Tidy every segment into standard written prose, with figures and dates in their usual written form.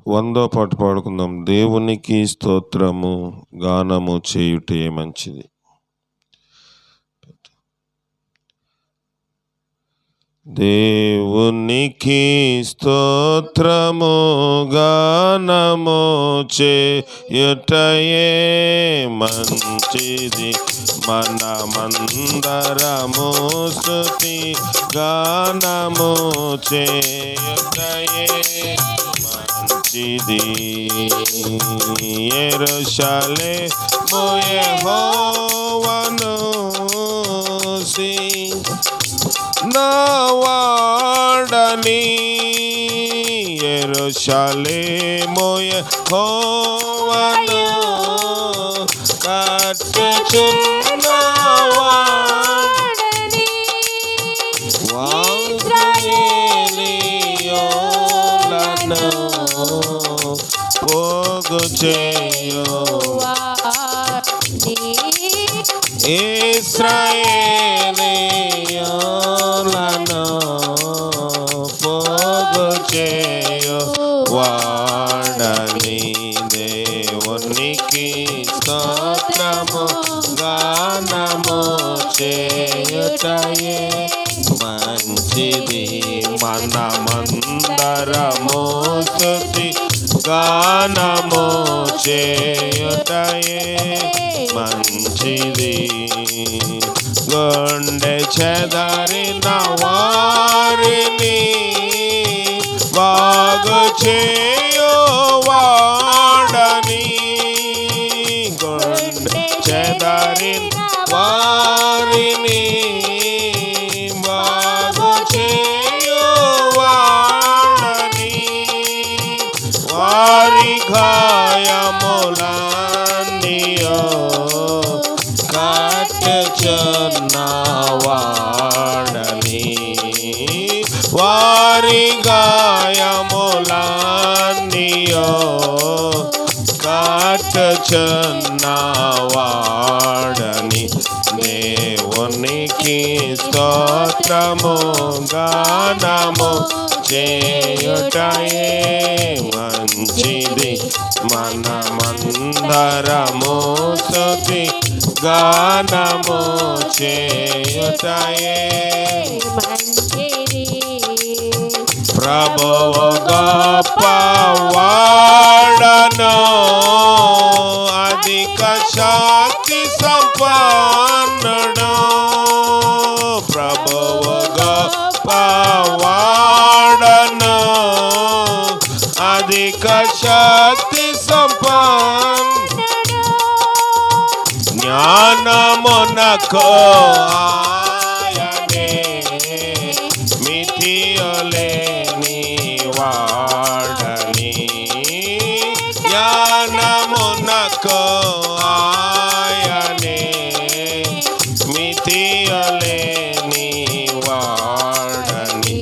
100వ పాట పాడుకుందాం. దేవునికి స్తోత్రము గానము చేయుటే మంచిది. దేవునికి స్తోత్రము గానము చేయుటయే మంచిది. మనమందరము స్తుతి గానము చేయుటయే మంచిది. యెరూషలేము యెహోవాను నావాడని, యెరూషలేము యెహోవాను కట్టుచున్నవాడని, ఇశ్రాయేలీయులను పోగు చేయువాడని, ఇశ్రాయేలీయులను పోగు చేయువాడని. దేవునికి స్తోత్రము గానము చేయుటయే మంచిది. మనమందరము స్తుతి గానము చేయుటయే మంచిది. గుండె చెదరిన వారిని బాగు చేయువాడని, గుండె చెదరిన వారిని బాగు చేయువాడని, వారి గాయములన్నీయు కట్టుచున్నవాడని, వారి గాయములన్నీయు కట్టుచున్నవాడని. దేవునికి స్తోత్రము గానము చేయుటయే మంచిది. మనమందరము స్తుతి గానము చేయుటయే మంచిది. ప్రభువు గొప్పవాడను, అధిక శక్తి సంపన్నుడు. ప్రభువు గొప్పవాడను, అధిక శక్తి సంపన్నుడు. జ్ఞానమునకు ఆయనే మితియులేని వాడని, జ్ఞానమునకు ఆయనే మితియులేని వాడని.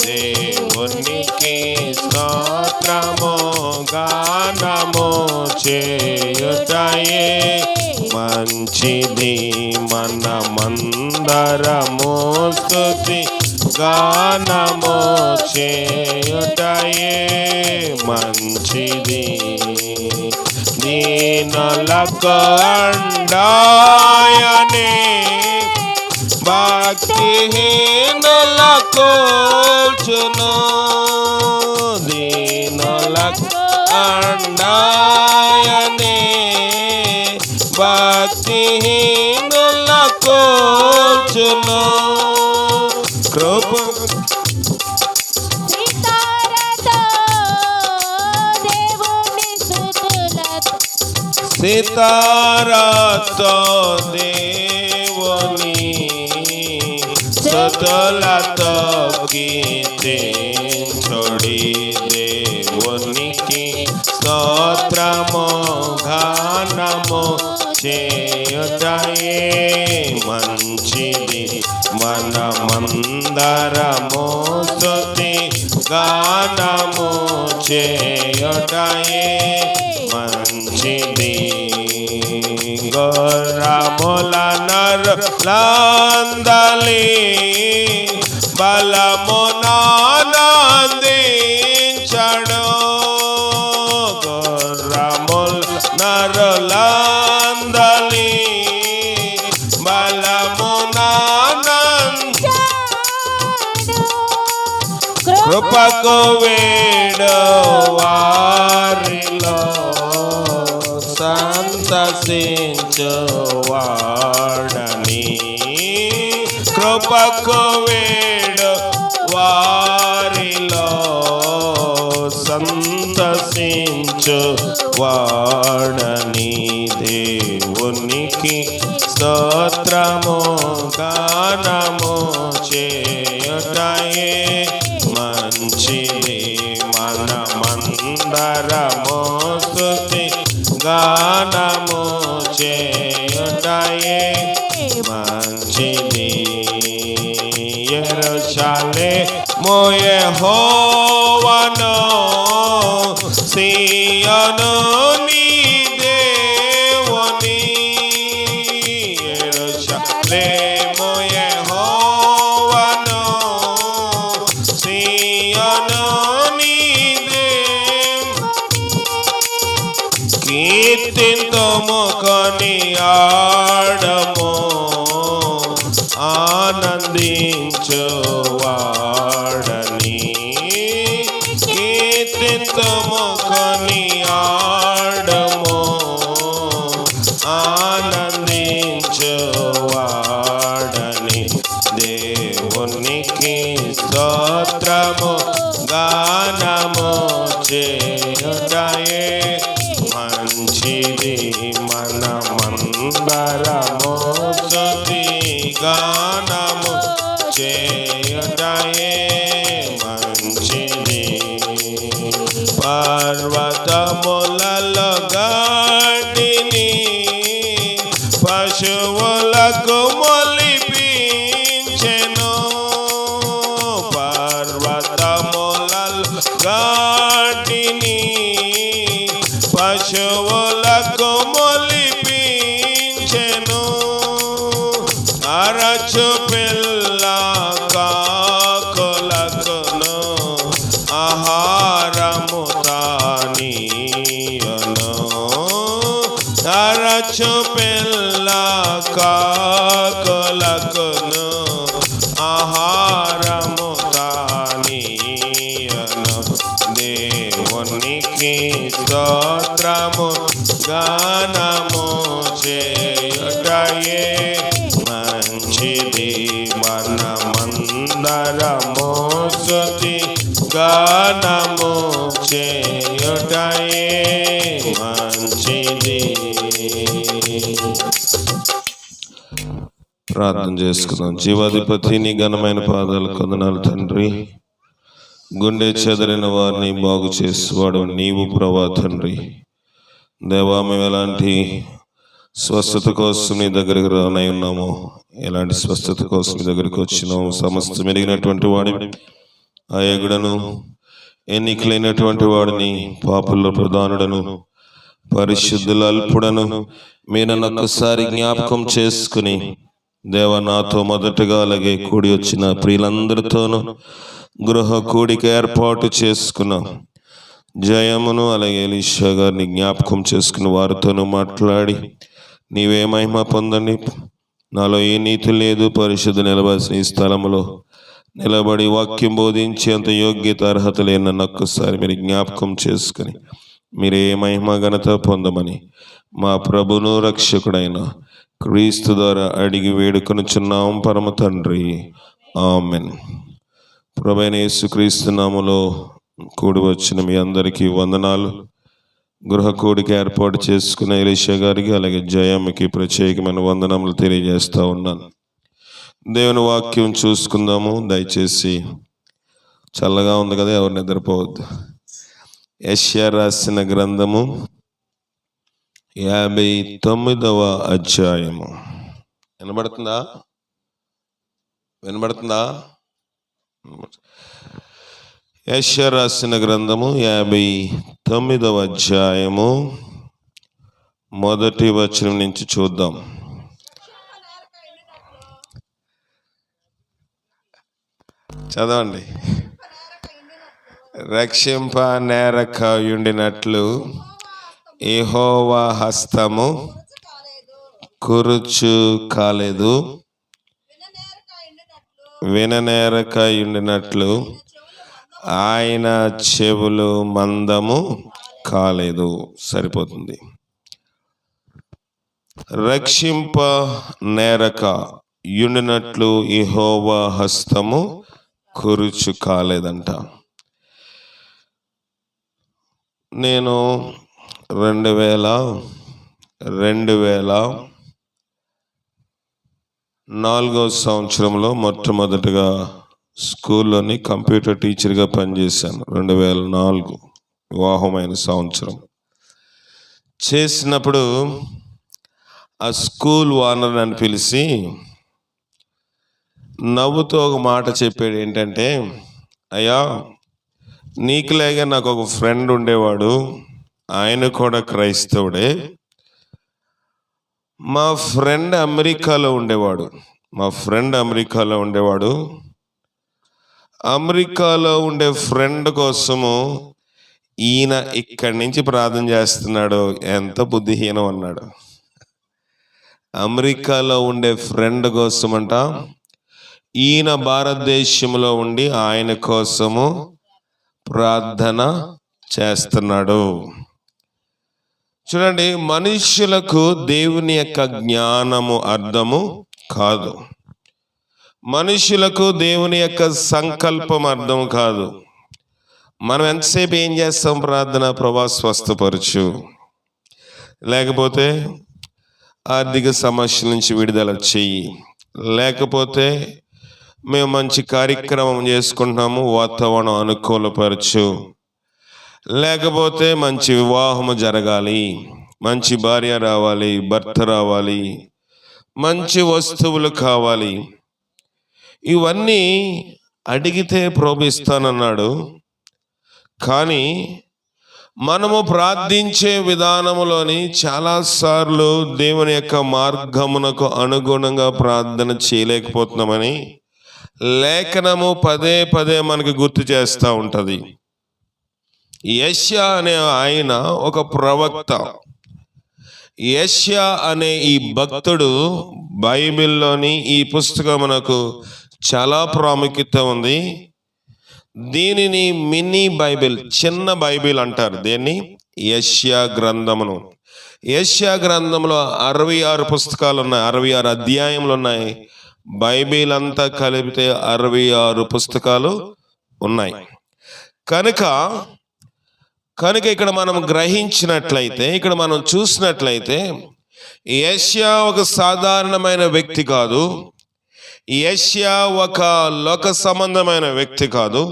దేవునికి స్తోత్రము గానము చేయుటయే మంచిది. మనమందరము స్తుతి గానము చేయుటయే మంచిది. దీనులకు అండాయనే, భక్తిహీనులకు కూల్చును. దీనులకు అండాయనే, భక్తిహీనులకు కూల్చును. కృప సితారతో దేవుని స్తుతులతో కీర్తించుడి. దేవునికి స్తోత్రము గానము చేయుటయే మంచిది. మనమందరము స్తుతి గానము చేయుటయే మంచిది. గొర్రముల నరులందలి బలమునానందించడు. నరులందలి బలమునానంద కృపకు వేడు వారిలో సంతసించు వాడని కృపకు వేడు వారిలో సంతసించు వాడని దేవునికి స్తోత్రము గానము చేయుటయే మంచిది మనమందరము స్తుతి గానము చేయుటయే మంచిది యెరూషలేము యెహోవాను సీయోను నీ దేవుని యెరూషలేము యెహోవాను సీయోను నీ దేవుని కీర్తింతుము కొనియాడము ఆనందించు వాడని కీర్తింతుము కొనియాడము ఆనందించు వాడని దేవునికి స్తోత్రము గానము చేయుటయే మంచిది మనమందరము స్తుతి గానము చేయుటయే మంచిది పర్వతములలో గడ్డిని పశువులకు మొలిపించెను పర్వతములలో గడ్డిని పశువులకు మొలిపించెను అరచు పిల్ల కాకులకును ఆహారము తానీయను అరచు పిల్ల కాకులకును ఆహారము తానీయను దేవునికి స్తోత్రము గానము చేయుటయే మంచిది మనమందరము స్తుతి గానము చేయుటయే మంచిది. ప్రార్థన చేసుకుందాం. జీవాధిపతి నీ ఘనమైన పాదాలు కొందనాలు తండ్రి. గుండె చెదరిన వారిని బాగు చేసేవాడు నీవు ప్రభా తండ్రి. దేవా మేము ఎలాంటి స్వస్థత కోసం నీ దగ్గరికి రానై ఉన్నాము, ఎలాంటి స్వస్థత కోసం నీ దగ్గరికి వచ్చినాము. సమస్త మెరిగినటువంటి వాడిని, అయగుడను, ఎన్నికలైనటువంటి వాడిని, పాపుల్లో ప్రధానుడను, పరిశుద్ధుల అల్పుడను మీరు ఒక్కసారి జ్ఞాపకం చేసుకుని దేవా నాతో మొదటగా అలాగే కూడి వచ్చిన ప్రియులందరితోనూ గృహ కూడిక ఏర్పాటు చేసుకున్నాం. జయమును అలాగే ఎలీషా గారిని జ్ఞాపకం చేసుకుని వారితోనూ మాట్లాడి నీవే మహిమ పొందండి. నాలో ఏ నీతి లేదు, పరిశుద్ధ నిలబడాల్సిన ఈ స్థలంలో నిలబడి వాక్యం బోధించేంత యోగ్యత అర్హత లేని నన్ను ఒక్కసారి మీరు జ్ఞాపకం చేసుకుని మీరే మహిమ ఘనత పొందమని మా ప్రభును రక్షకుడైన క్రీస్తు ద్వారా అడిగి వేడుకొనుచున్నాం పరమ తండ్రి. ఆమెన్. ప్రభువైన యేసుక్రీస్తు నామములో కూడి వచ్చిన మీ అందరికీ వందనాలు. గృహ కూడిక ఏర్పాటు చేసుకున్న ఎలీషా గారికి అలాగే జయమ్మకి ప్రత్యేకమైన వందనములు తెలియజేస్తూ ఉన్నాను. దేవుని వాక్యం చూసుకుందాము. దయచేసి చల్లగా ఉంది కదా, ఎవరు నిద్రపోవద్దు. యెషయా రాసిన గ్రంథము 59వ అధ్యాయము. వినబడుతుందా? యెషయా రాసిన గ్రంథము 59వ అధ్యాయము మొదటి వచనం నుంచి చూద్దాం. చదవండి. రక్షింప నేరక యుండినట్లు యెహోవా హస్తము కురుచు కాలేదు, విననేరక ఉండినట్లు ఆయన చెవులు మందము కాలేదు. సరిపోతుంది. రక్షింప నేరక యుండినట్లు యెహోవా హస్తము కురుచు కాలేదంట. నేను 2004 సంవత్సరంలో మొట్టమొదటిగా స్కూల్లోని కంప్యూటర్ టీచర్గా పనిచేశాను. 2004 వివాహమైన సంవత్సరం. చేసినప్పుడు ఆ స్కూల్ ఓనర్ నన్ను పిలిచి నవ్వుతో ఒక మాట చెప్పాడు. ఏంటంటే, అయ్యా, నీకులాగా నాకు ఒక ఫ్రెండ్ ఉండేవాడు, ఆయన కూడా క్రైస్తవుడే. మా ఫ్రెండ్ అమెరికాలో ఉండేవాడు. అమెరికాలో ఉండే ఫ్రెండ్ కోసము ఈయన ఇక్కడి నుంచి ప్రార్థన చేస్తున్నాడు. ఎంత బుద్ధిహీనం అన్నాడు. అమెరికాలో ఉండే ఫ్రెండ్ కోసమంట ఈయన భారతదేశంలో ఉండి ఆయన కోసము ప్రార్థన చేస్తున్నాడు. చూడండి, మనుష్యులకు దేవుని యొక్క జ్ఞానము అర్థము కాదు, మనుష్యులకు దేవుని యొక్క సంకల్పం అర్థం కాదు. మనం ఎంతసేపు ఏం చేస్తాం? ప్రార్థన, ప్రభా స్వస్థపరచు, లేకపోతే ఆర్థిక సమస్యల నుంచి విడుదల చెయ్యి, లేకపోతే మేము మంచి కార్యక్రమం చేసుకుంటున్నాము, వాతావరణం అనుకూలపరచు, లేకపోతే మంచి వివాహము జరగాలి, మంచి భార్య రావాలి, భర్త రావాలి, మంచి వస్తువులు కావాలి. ఇవన్నీ అడిగితే ప్రభు ఇస్తానన్నాడు. కానీ మనము ప్రార్థించే విధానములోని చాలాసార్లు దేవుని యొక్క మార్గమునకు అనుగుణంగా ప్రార్థన చేయలేకపోతున్నామని లేఖనము పదే పదే మనకు గుర్తు చేస్తూ ఉంటుంది. యెషయా అనే ఆయన ఒక ప్రవక్త. యెషయా అనే ఈ భక్తుడు బైబిల్లోని ఈ పుస్తకమునకు చాలా ప్రాముఖ్యత ఉంది. దీనిని మినీ బైబిల్, చిన్న బైబిల్ అంటారు. దీన్ని యెషయా గ్రంథమును. యెషయా గ్రంథంలో 66 పుస్తకాలు ఉన్నాయి, 66 అధ్యాయములు ఉన్నాయి. బైబిల్ అంతా కలిపితే 66 పుస్తకాలు ఉన్నాయి. కనుక ఇక్కడ మనం గ్రహించినట్లయితే, ఇక్కడ మనం చూసినట్లయితే, యెషయా ఒక సాధారణమైన వ్యక్తి కాదు. యెషయా ఒక లోక సంబంధమైన వ్యక్తి కాదు.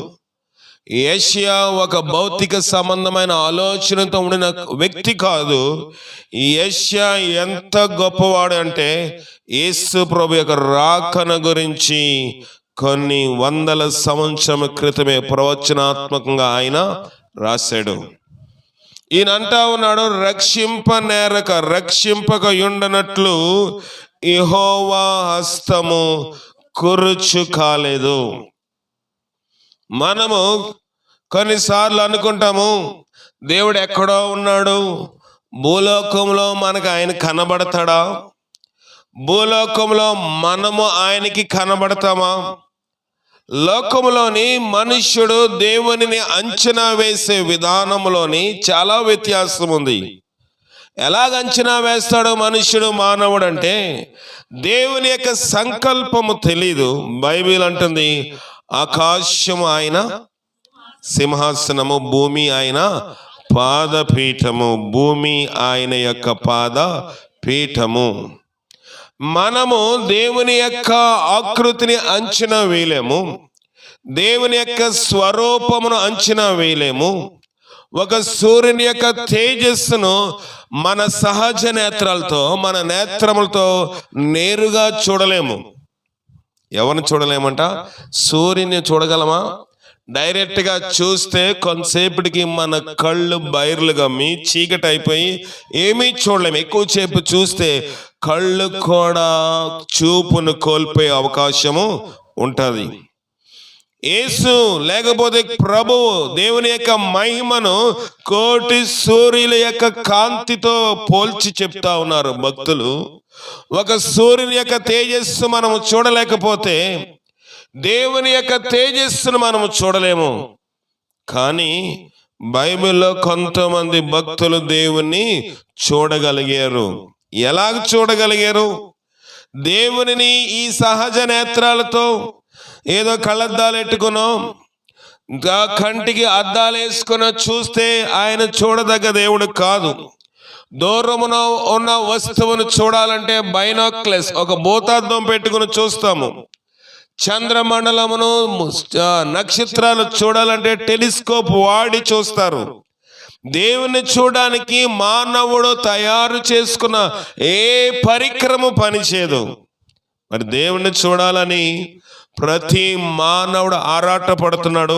యెషయా ఒక భౌతిక సంబంధమైన ఆలోచనతో ఉండిన వ్యక్తి కాదు. యెషయా ఎంత గొప్పవాడు అంటే, యేసు ప్రభు యొక్క రాకన గురించి కొన్ని వందల సంవత్సరాల క్రితమే ప్రవచనాత్మకంగా ఆయన రాశాడు. ఈయన అంటా ఉన్నాడు, రక్షింపక యుండనట్లు యెహోవా హస్తము కురుచు కాలేదు. మనము కొన్నిసార్లు అనుకుంటాము, దేవుడు ఎక్కడో ఉన్నాడు, భూలోకంలో మనకు ఆయన కనబడతాడా? భూలోకంలో మనము ఆయనకి కనబడతామా? లోకములోని మనుష్యుడు దేవునిని అంచనా వేసే విధానంలోని చాలా వ్యత్యాసం ఉంది. ఎలాగ అంచనా వేస్తాడో మనుష్యుడు, మానవుడు అంటే దేవుని యొక్క సంకల్పము తెలీదు. బైబిల్ అంటుంది, ఆకాశము ఆయన సింహాసనము, భూమి ఆయన పాదపీఠము. భూమి ఆయన యొక్క పాదపీఠము. మనము దేవుని యొక్క ఆకృతిని అంచనా వేయలేము, దేవుని యొక్క స్వరూపమును అంచనా వేయలేము. ఒక సూర్యుని యొక్క తేజస్సును మన సహజ నేత్రాలతో, మన నేత్రములతో నేరుగా చూడలేము. ఎవరిని చూడలేమంట? సూర్యుని చూడగలమా? డైరెక్ట్గా చూస్తే కొంతసేపటికి మన కళ్ళు బైర్లు గమ్మి చీకటి అయిపోయి ఏమీ చూడలేము. ఎక్కువసేపు చూస్తే కళ్ళు కూడా చూపును కోల్పోయే అవకాశము ఉంటుంది. యేసు లేకపోతే ప్రభువు దేవుని యొక్క మహిమను కోటి సూర్యుల యొక్క కాంతితో పోల్చి చెప్తా ఉన్నారు భక్తులు. ఒక సూర్యుని యొక్క తేజస్సు మనము చూడలేకపోతే, దేవుని యొక్క తేజస్సును మనము చూడలేము. కానీ బైబిల్లో కొంతమంది భక్తులు దేవుణ్ణి చూడగలిగారు. ఎలా చూడగలిగారు? దేవునిని ఈ సహజ నేత్రాలతో ఏదో కళ్ళద్దాలు ఎట్టుకునో కంటికి అద్దాలు వేసుకుని చూస్తే ఆయన చూడదగ్గ దేవుడు కాదు. దూరమున ఉన్న వస్తువును చూడాలంటే బైనాక్యులర్స్, ఒక భూతార్థం పెట్టుకుని చూస్తాము. చంద్రమండలమును నక్షత్రాలు చూడాలంటే టెలిస్కోప్ వాడి చూస్తారు. దేవుని చూడడానికి మానవుడు తయారు చేసుకున్న ఏ పరికరము పనిచేయదు. మరి దేవుణ్ణి చూడాలని ప్రతి మానవుడు ఆరాట పడుతున్నాడు.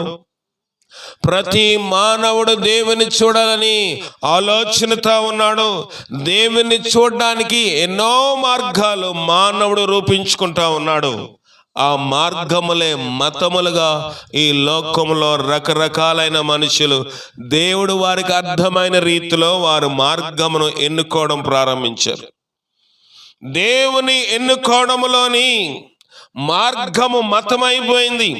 ప్రతి మానవుడు దేవుని చూడాలని ఆలోచనతో ఉన్నాడు. దేవుని చూడడానికి ఎన్నో మార్గాలు మానవుడు రూపించుకుంటా ఉన్నాడు. ఆ మార్గములే మతములుగా ఈ లోకములో రకరకాలైన మనుషులు దేవుడు వారికి అర్థమైన రీతిలో వారు మార్గమును ఎన్నుకోవడం ప్రారంభించారు. దేవుని ఎన్నుకోవడంలోని మార్గము మతమైపోయింది.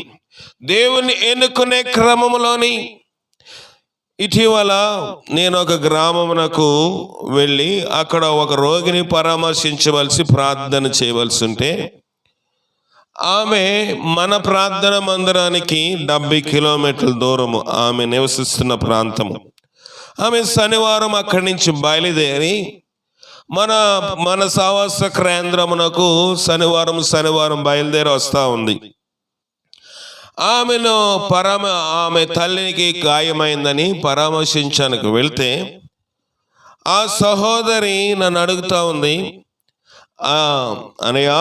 దేవుని ఎన్నుకునే క్రమములోని ఇటీవల నేను ఒక గ్రామమునకు వెళ్ళి అక్కడ ఒక రోగిని పరామర్శించవలసి ప్రార్థన చేయవలసి ఉంటే, ఆమె మన ప్రార్థన మందిరానికి 70 కిలోమీటర్ల దూరము ఆమె నివసిస్తున్న ప్రాంతము. ఆమె శనివారం అక్కడి నుంచి బయలుదేరి మన సావాస కేంద్రమునకు శనివారం బయలుదేరి వస్తూ ఉంది. ఆమె తల్లికి గాయమైందని పరామర్శించడానికి వెళ్తే ఆ సహోదరి నన్ను అడుగుతా ఉంది, అనయ్య,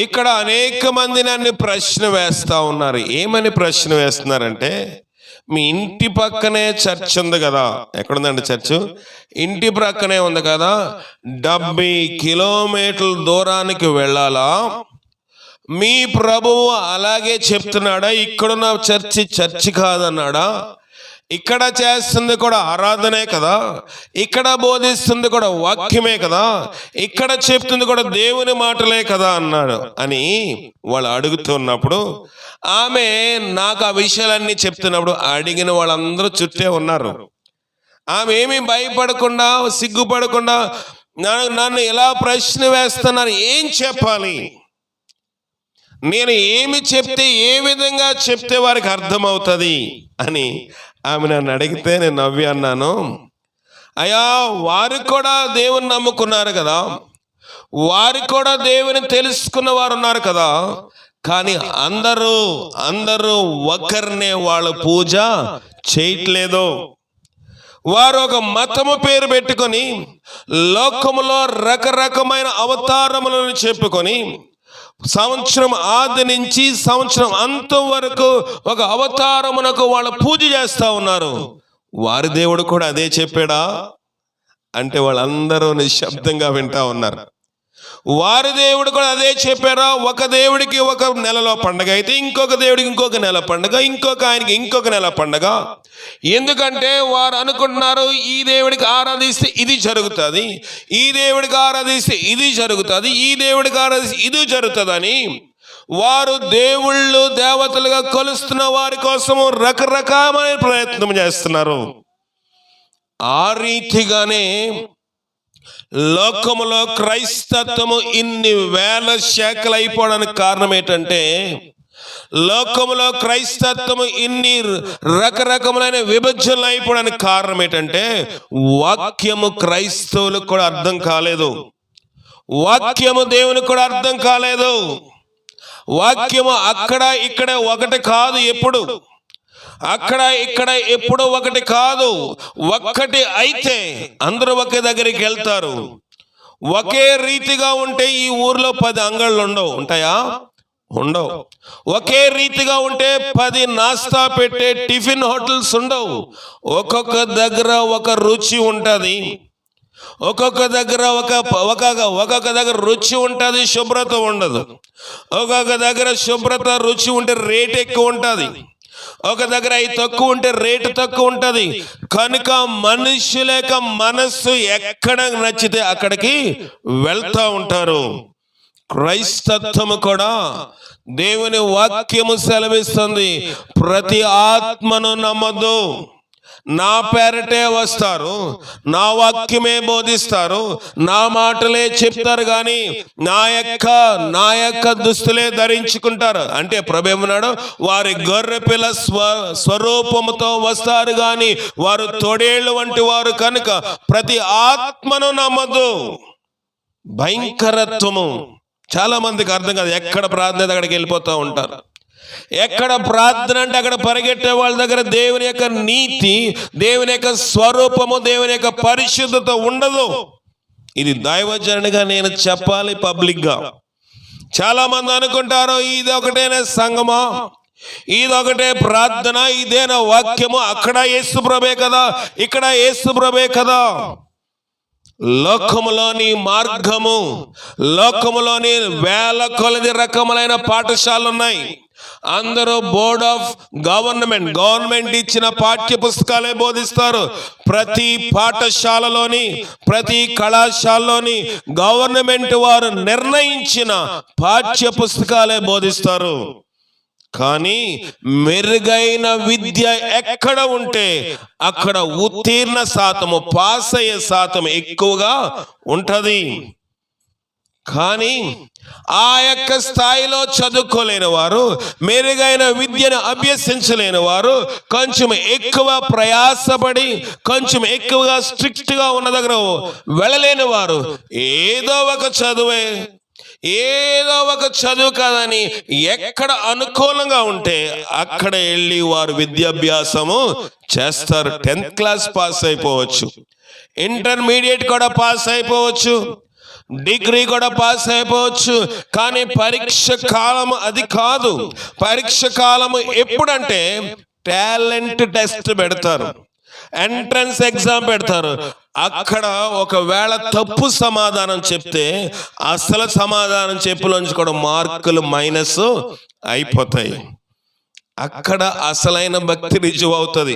ఇక్కడ అనేక మంది నన్ను ప్రశ్న వేస్తూ ఉన్నారు. ఏమని ప్రశ్న వేస్తున్నారంటే, మీ ఇంటి పక్కనే చర్చ్ ఉంది కదా. ఎక్కడుందండి చర్చ్? ఇంటి ప్రక్కనే ఉంది కదా, 70 కిలోమీటర్ల దూరానికి వెళ్ళాలా? మీ ప్రభువు అలాగే చెప్తున్నాడా? ఇక్కడున్న చర్చి కాదన్నాడా? ఇక్కడ చేస్తుంది కూడా ఆరాధనే కదా, ఇక్కడ బోధిస్తుంది కూడా వాక్యమే కదా, ఇక్కడ చెప్తుంది కూడా దేవుని మాటలే కదా అన్నాడు అని వాళ్ళు అడుగుతున్నప్పుడు, ఆమె నాకు ఆ విషయాలన్నీ చెప్తున్నప్పుడు అడిగిన వాళ్ళందరూ చుట్టే ఉన్నారు. ఆమె ఏమీ భయపడకుండా సిగ్గుపడకుండా నన్ను ఎలా ప్రశ్న వేస్తున్నారు, ఏం చెప్పాలి, నేను ఏమి చెప్తే ఏ విధంగా చెప్తే వారికి అర్థమవుతుంది అని ఆమె నన్ను అడిగితే నేను నవ్వి అన్నాను, అయ్యా, వారు కూడా దేవుని నమ్ముకున్నారు కదా, వారు కూడా దేవుని తెలుసుకున్న వారు ఉన్నారు కదా, కానీ అందరూ ఒకరినే వాళ్ళ పూజ చేయట్లేదు. వారు ఒక మతము పేరు పెట్టుకొని లోకములో రకరకమైన అవతారములను చెప్పుకొని సంవత్సరం ఆది నుంచి సంవత్సరం అంతం వరకు ఒక అవతారమునకు వాళ్ళు పూజ చేస్తూ ఉన్నారు. వారి దేవుడు కూడా అదే చెప్పాడా అంటే వాళ్ళందరూ నిశ్శబ్దంగా వింటా ఉన్నారు. వారి దేవుడు కూడా అదే చెప్పారా? ఒక దేవుడికి ఒక నెలలో పండగ అయితే ఇంకొక దేవుడికి ఇంకొక నెల పండగ, ఇంకొక ఆయనకి ఇంకొక నెల పండగ. ఎందుకంటే వారు అనుకుంటున్నారు, ఈ దేవుడికి ఆరాధిస్తే ఇది జరుగుతుంది, ఈ దేవుడికి ఆరాధిస్తే ఇది జరుగుతుంది, ఈ దేవుడికి ఆరాధిస్తే ఇది జరుగుతుందని వారు దేవుళ్ళు దేవతలుగా కొలుస్తున్న వారి కోసము రకరకాలమైన ప్రయత్నం చేస్తున్నారు. ఆ రీతిగానే లోకములో క్రైస్తత్వము ఇన్ని వేల శాఖలు అయిపోవడానికి కారణం ఏంటంటే, లోకములో క్రైస్తత్వము ఇన్ని రకరకములైన విభజనలు అయిపోవడానికి కారణం ఏంటంటే, వాక్యము క్రైస్తవులకు కూడా అర్థం కాలేదు, వాక్యము దేవునికి కూడా అర్థం కాలేదు. వాక్యము అక్కడ ఇక్కడ ఒకటి కాదు, ఎప్పుడు అక్కడ ఇక్కడ ఎప్పుడు ఒకటి కాదు. ఒక్కటి అయితే అందరూ ఒకే దగ్గరికి వెళ్తారు. ఒకే రీతిగా ఉంటే ఈ ఊర్లో 10 అంగళ్ళు ఉంటాయా? ఉండవు. ఒకే రీతిగా ఉంటే 10 నాస్తా పెట్టే టిఫిన్ హోటల్స్ ఉండవు. ఒక్కొక్క దగ్గర ఒక రుచి ఉంటుంది. ఒక్కొక్క దగ్గర ఒక్కొక్క దగ్గర రుచి ఉంటుంది, శుభ్రత ఉండదు. ఒక్కొక్క దగ్గర శుభ్రత రుచి ఉంటే రేట్ ఎక్కువ ఉంటుంది, ఒక దగ్గర అవి తక్కువ ఉంటే రేటు తక్కువ ఉంటుంది. కనుక మనుషుల యొక్క మనస్సు ఎక్కడ నచ్చితే అక్కడికి వెళ్తూ ఉంటారు. క్రైస్తత్వము కూడా దేవుని వాక్యము సెలవిస్తుంది, ప్రతి ఆత్మను నమ్మద్దు. నా పేరటే వస్తారు, నా వాక్యమే బోధిస్తారు, నా మాటలే చెప్తారు, కానీ నా యొక్క దుస్తులే ధరించుకుంటారు. అంటే ప్రభు ఏమన్నాడు, వారి గొర్రె పిల్ల స్వరూపముతో వస్తారు కానీ వారు తొడేళ్ళు వంటి వారు. కనుక ప్రతి ఆత్మను నమ్మద్దు. భయంకరత్వము చాలా మందికి అర్థం కాదు. ఎక్కడ ప్రార్థన అక్కడికి వెళ్ళిపోతూ ఉంటారు. ఎక్కడ ప్రార్థన అంటే అక్కడ పరిగెట్టే వాళ్ళ దగ్గర దేవుని యొక్క నీతి, దేవుని యొక్క స్వరూపము, దేవుని యొక్క పరిశుద్ధత ఉండదు. ఇది దైవజనుడిగా నేను చెప్పాలి పబ్లిక్గా. చాలా మంది అనుకుంటారు, ఇది ఒకటేనే సంగమా, ఇదొకటే ప్రార్థన, ఇదేనా వాక్యము, అక్కడ యేసు ప్రభే కదా, ఇక్కడ యేసు ప్రభే కదా. లోకములోని మార్గము, లోకములోని వేల కొలది రకములైన పాఠశాలలు ఉన్నాయి. అందరూ బోర్డ్ ఆఫ్ గవర్నమెంట్ ఇచ్చిన పాఠ్య పుస్తకాలే బోధిస్తారు. ప్రతి పాఠశాలలోని, ప్రతి కళాశాలలోని గవర్నమెంట్ వారు నిర్ణయించిన పాఠ్య పుస్తకాలే బోధిస్తారు. కానీ మెరుగైన విద్య ఎక్కడ ఉంటే అక్కడ ఉత్తీర్ణ శాతము, పాస్ అయ్యే శాతం ఎక్కువగా ఉంటది. కానీ ఆ యొక్క స్థాయిలో చదువుకోలేని వారు, మెరుగైన విద్యను అభ్యసించలేని వారు, కొంచెం ఎక్కువ ప్రయాసపడి కొంచెం ఎక్కువగా స్ట్రిక్ట్గా ఉన్న దగ్గర వెళ్ళలేని వారు ఏదో ఒక చదువు కాదని ఎక్కడ అనుకూలంగా ఉంటే అక్కడ వెళ్ళి వారు విద్యాభ్యాసము చేస్తారు. 10th క్లాస్ పాస్ అయిపోవచ్చు, ఇంటర్మీడియట్ కూడా పాస్ అయిపోవచ్చు, డిగ్రీ కూడా పాస్ అయిపోవచ్చు. కానీ పరీక్ష కాలం అది కాదు. పరీక్ష కాలము ఎప్పుడంటే టాలెంట్ టెస్ట్ పెడతారు, ఎంట్రన్స్ ఎగ్జామ్ పెడతారు. అక్కడ ఒకవేళ తప్పు సమాధానం చెప్తే అసలు సమాధానం చెప్పులోంచి కూడా మార్కులు మైనస్ అయిపోతాయి. అక్కడ అసలైన భక్తి రుజువు అవుతుంది,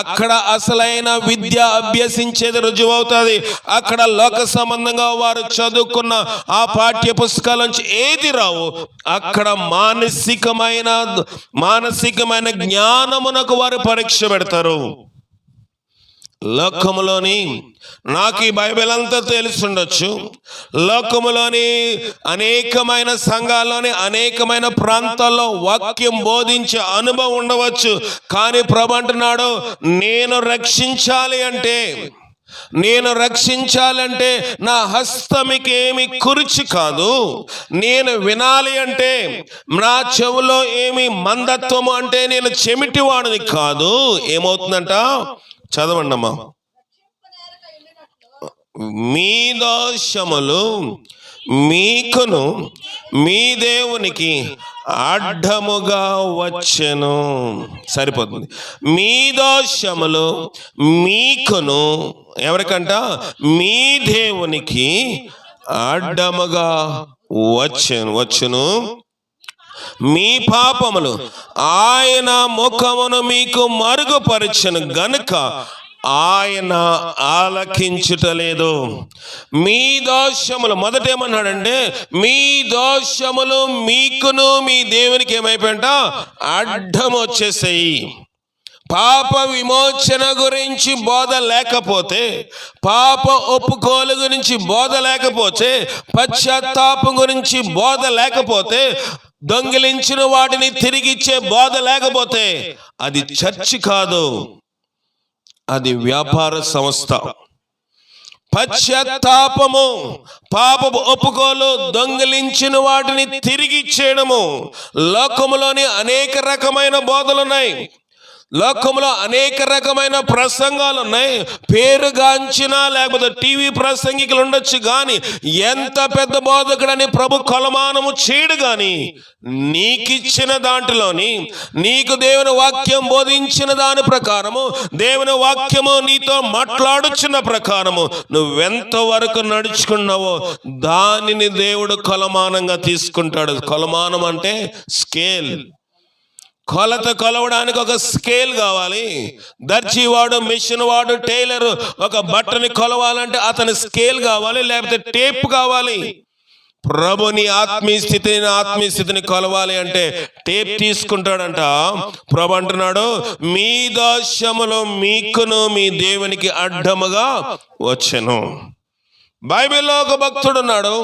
అక్కడ అసలైన విద్య అభ్యసించేది రుజువు అవుతుంది. అక్కడ లోక సంబంధంగా వారు చదువుకున్న ఆ పాఠ్య పుస్తకాల నుంచి ఏది రావు. అక్కడ మానసికమైన జ్ఞానమునకు వారు పరీక్ష పెడతారు. లోకములోని, నాకు ఈ బైబిల్ అంతా తెలుసుండొచ్చు, లోకములోని అనేకమైన సంఘాల్లోని అనేకమైన ప్రాంతాల్లో వాక్యం బోధించే అనుభవం ఉండవచ్చు. కానీ ప్రభు అంటున్నాడు, నేను రక్షించాలంటే నా హస్తమికేమి కురుచి కాదు. నేను వినాలి అంటే నా చెవులో ఏమి మందత్వము అంటే నేను చెమిటివాడిని కాదు. ఏమవుతుందంట, చదవండి అమ్మా. మీ దోషములు మీకును మీ దేవునికి అడ్డముగా వచ్చెను. సరిపోతుంది. మీ దోషములు మీకును, ఎవరికంట, మీ దేవునికి అడ్డముగా వచ్చును. మీ పాపములు ఆయన ముఖమును మీకు మరుగుపరచెను గనుక ఆయన ఆలకించుటలేదు. మీ దోషములు, మొదటేమన్నాడంటే మీ దోషములు మీకును మీ దేవునికి ఏమైపోయింట అడ్డం వచ్చేసాయి. పాప విమోచన గురించి బోధ లేకపోతే, పాప ఒప్పుకోలు గురించి బోధ లేకపోతే, పశ్చాత్తాపం గురించి బోధ లేకపోతే, దొంగిలించిన వాటిని తిరిగిచ్చే బోధ లేకపోతే అది చర్చి కాదు, అది వ్యాపార సంస్థ. పశ్చాత్తాపము, పాపపు ఒప్పుకోలు, దొంగిలించిన వాటిని తిరిగి ఇచ్చేయడము. లోకములోని అనేక రకమైన బోధలున్నాయి. లోకంలో అనేక రకమైన ప్రసంగాలు ఉన్నాయి. పేరుగాంచిన లేకపోతే టీవీ ప్రసంగికులు ఉండొచ్చు, కానీ ఎంత పెద్ద బోధకుడని ప్రభు కొలమానము చేయడు. కానీ నీకిచ్చిన దాంట్లోని, నీకు దేవుని వాక్యం బోధించిన దాని ప్రకారము, దేవుని వాక్యము నీతో మాట్లాడుచున్న ప్రకారము నువ్వెంత వరకు నడుచుకున్నావో దానిని దేవుడు కొలమానంగా తీసుకుంటాడు. కొలమానం అంటే స్కేల్. కొలత కొలవడానికి ఒక స్కేల్ కావాలి. దర్జీ వాడు, మిషన్ వాడు, టైలర్ ఒక బట్టని కొలవాలంటే అతని స్కేల్ కావాలి, లేకపోతే టేప్ కావాలి. ప్రభుని ఆత్మీయ స్థితిని కొలవాలి అంటే టేప్ తీసుకుంటాడంట. ప్రభు అంటున్నాడు, మీ దోషములు మీకును మీ దేవునికి అడ్డముగా వచ్చెను. బైబిల్లో ఒక భక్తుడు ఉన్నాడు.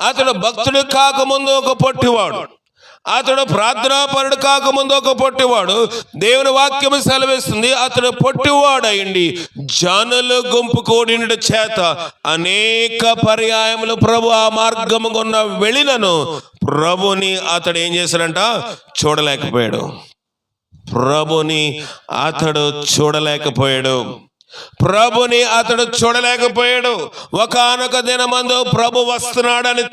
అతడు భక్తుడు కాకముందు ఒక పొట్టివాడు, అతడు ప్రార్థనాపరుడు కాకముందు ఒక పొట్టివాడు. దేవుని వాక్యము సెలవిస్తుంది, అతడు పొట్టివాడయిండి జనులు గుంపు కూడిన చేత అనేక పర్యాయములు ప్రభు ఆ మార్గము గున్న వెళ్ళినను ప్రభుని అతడు ఏం చేశాడంట, చూడలేకపోయాడు. ప్రభుని అతడు చూడలేకపోయాడు. ప్రభుని అతడు చూడలేకపోయాడు. ఒకానొక దినమందు ప్రభు వస్తున్నాడని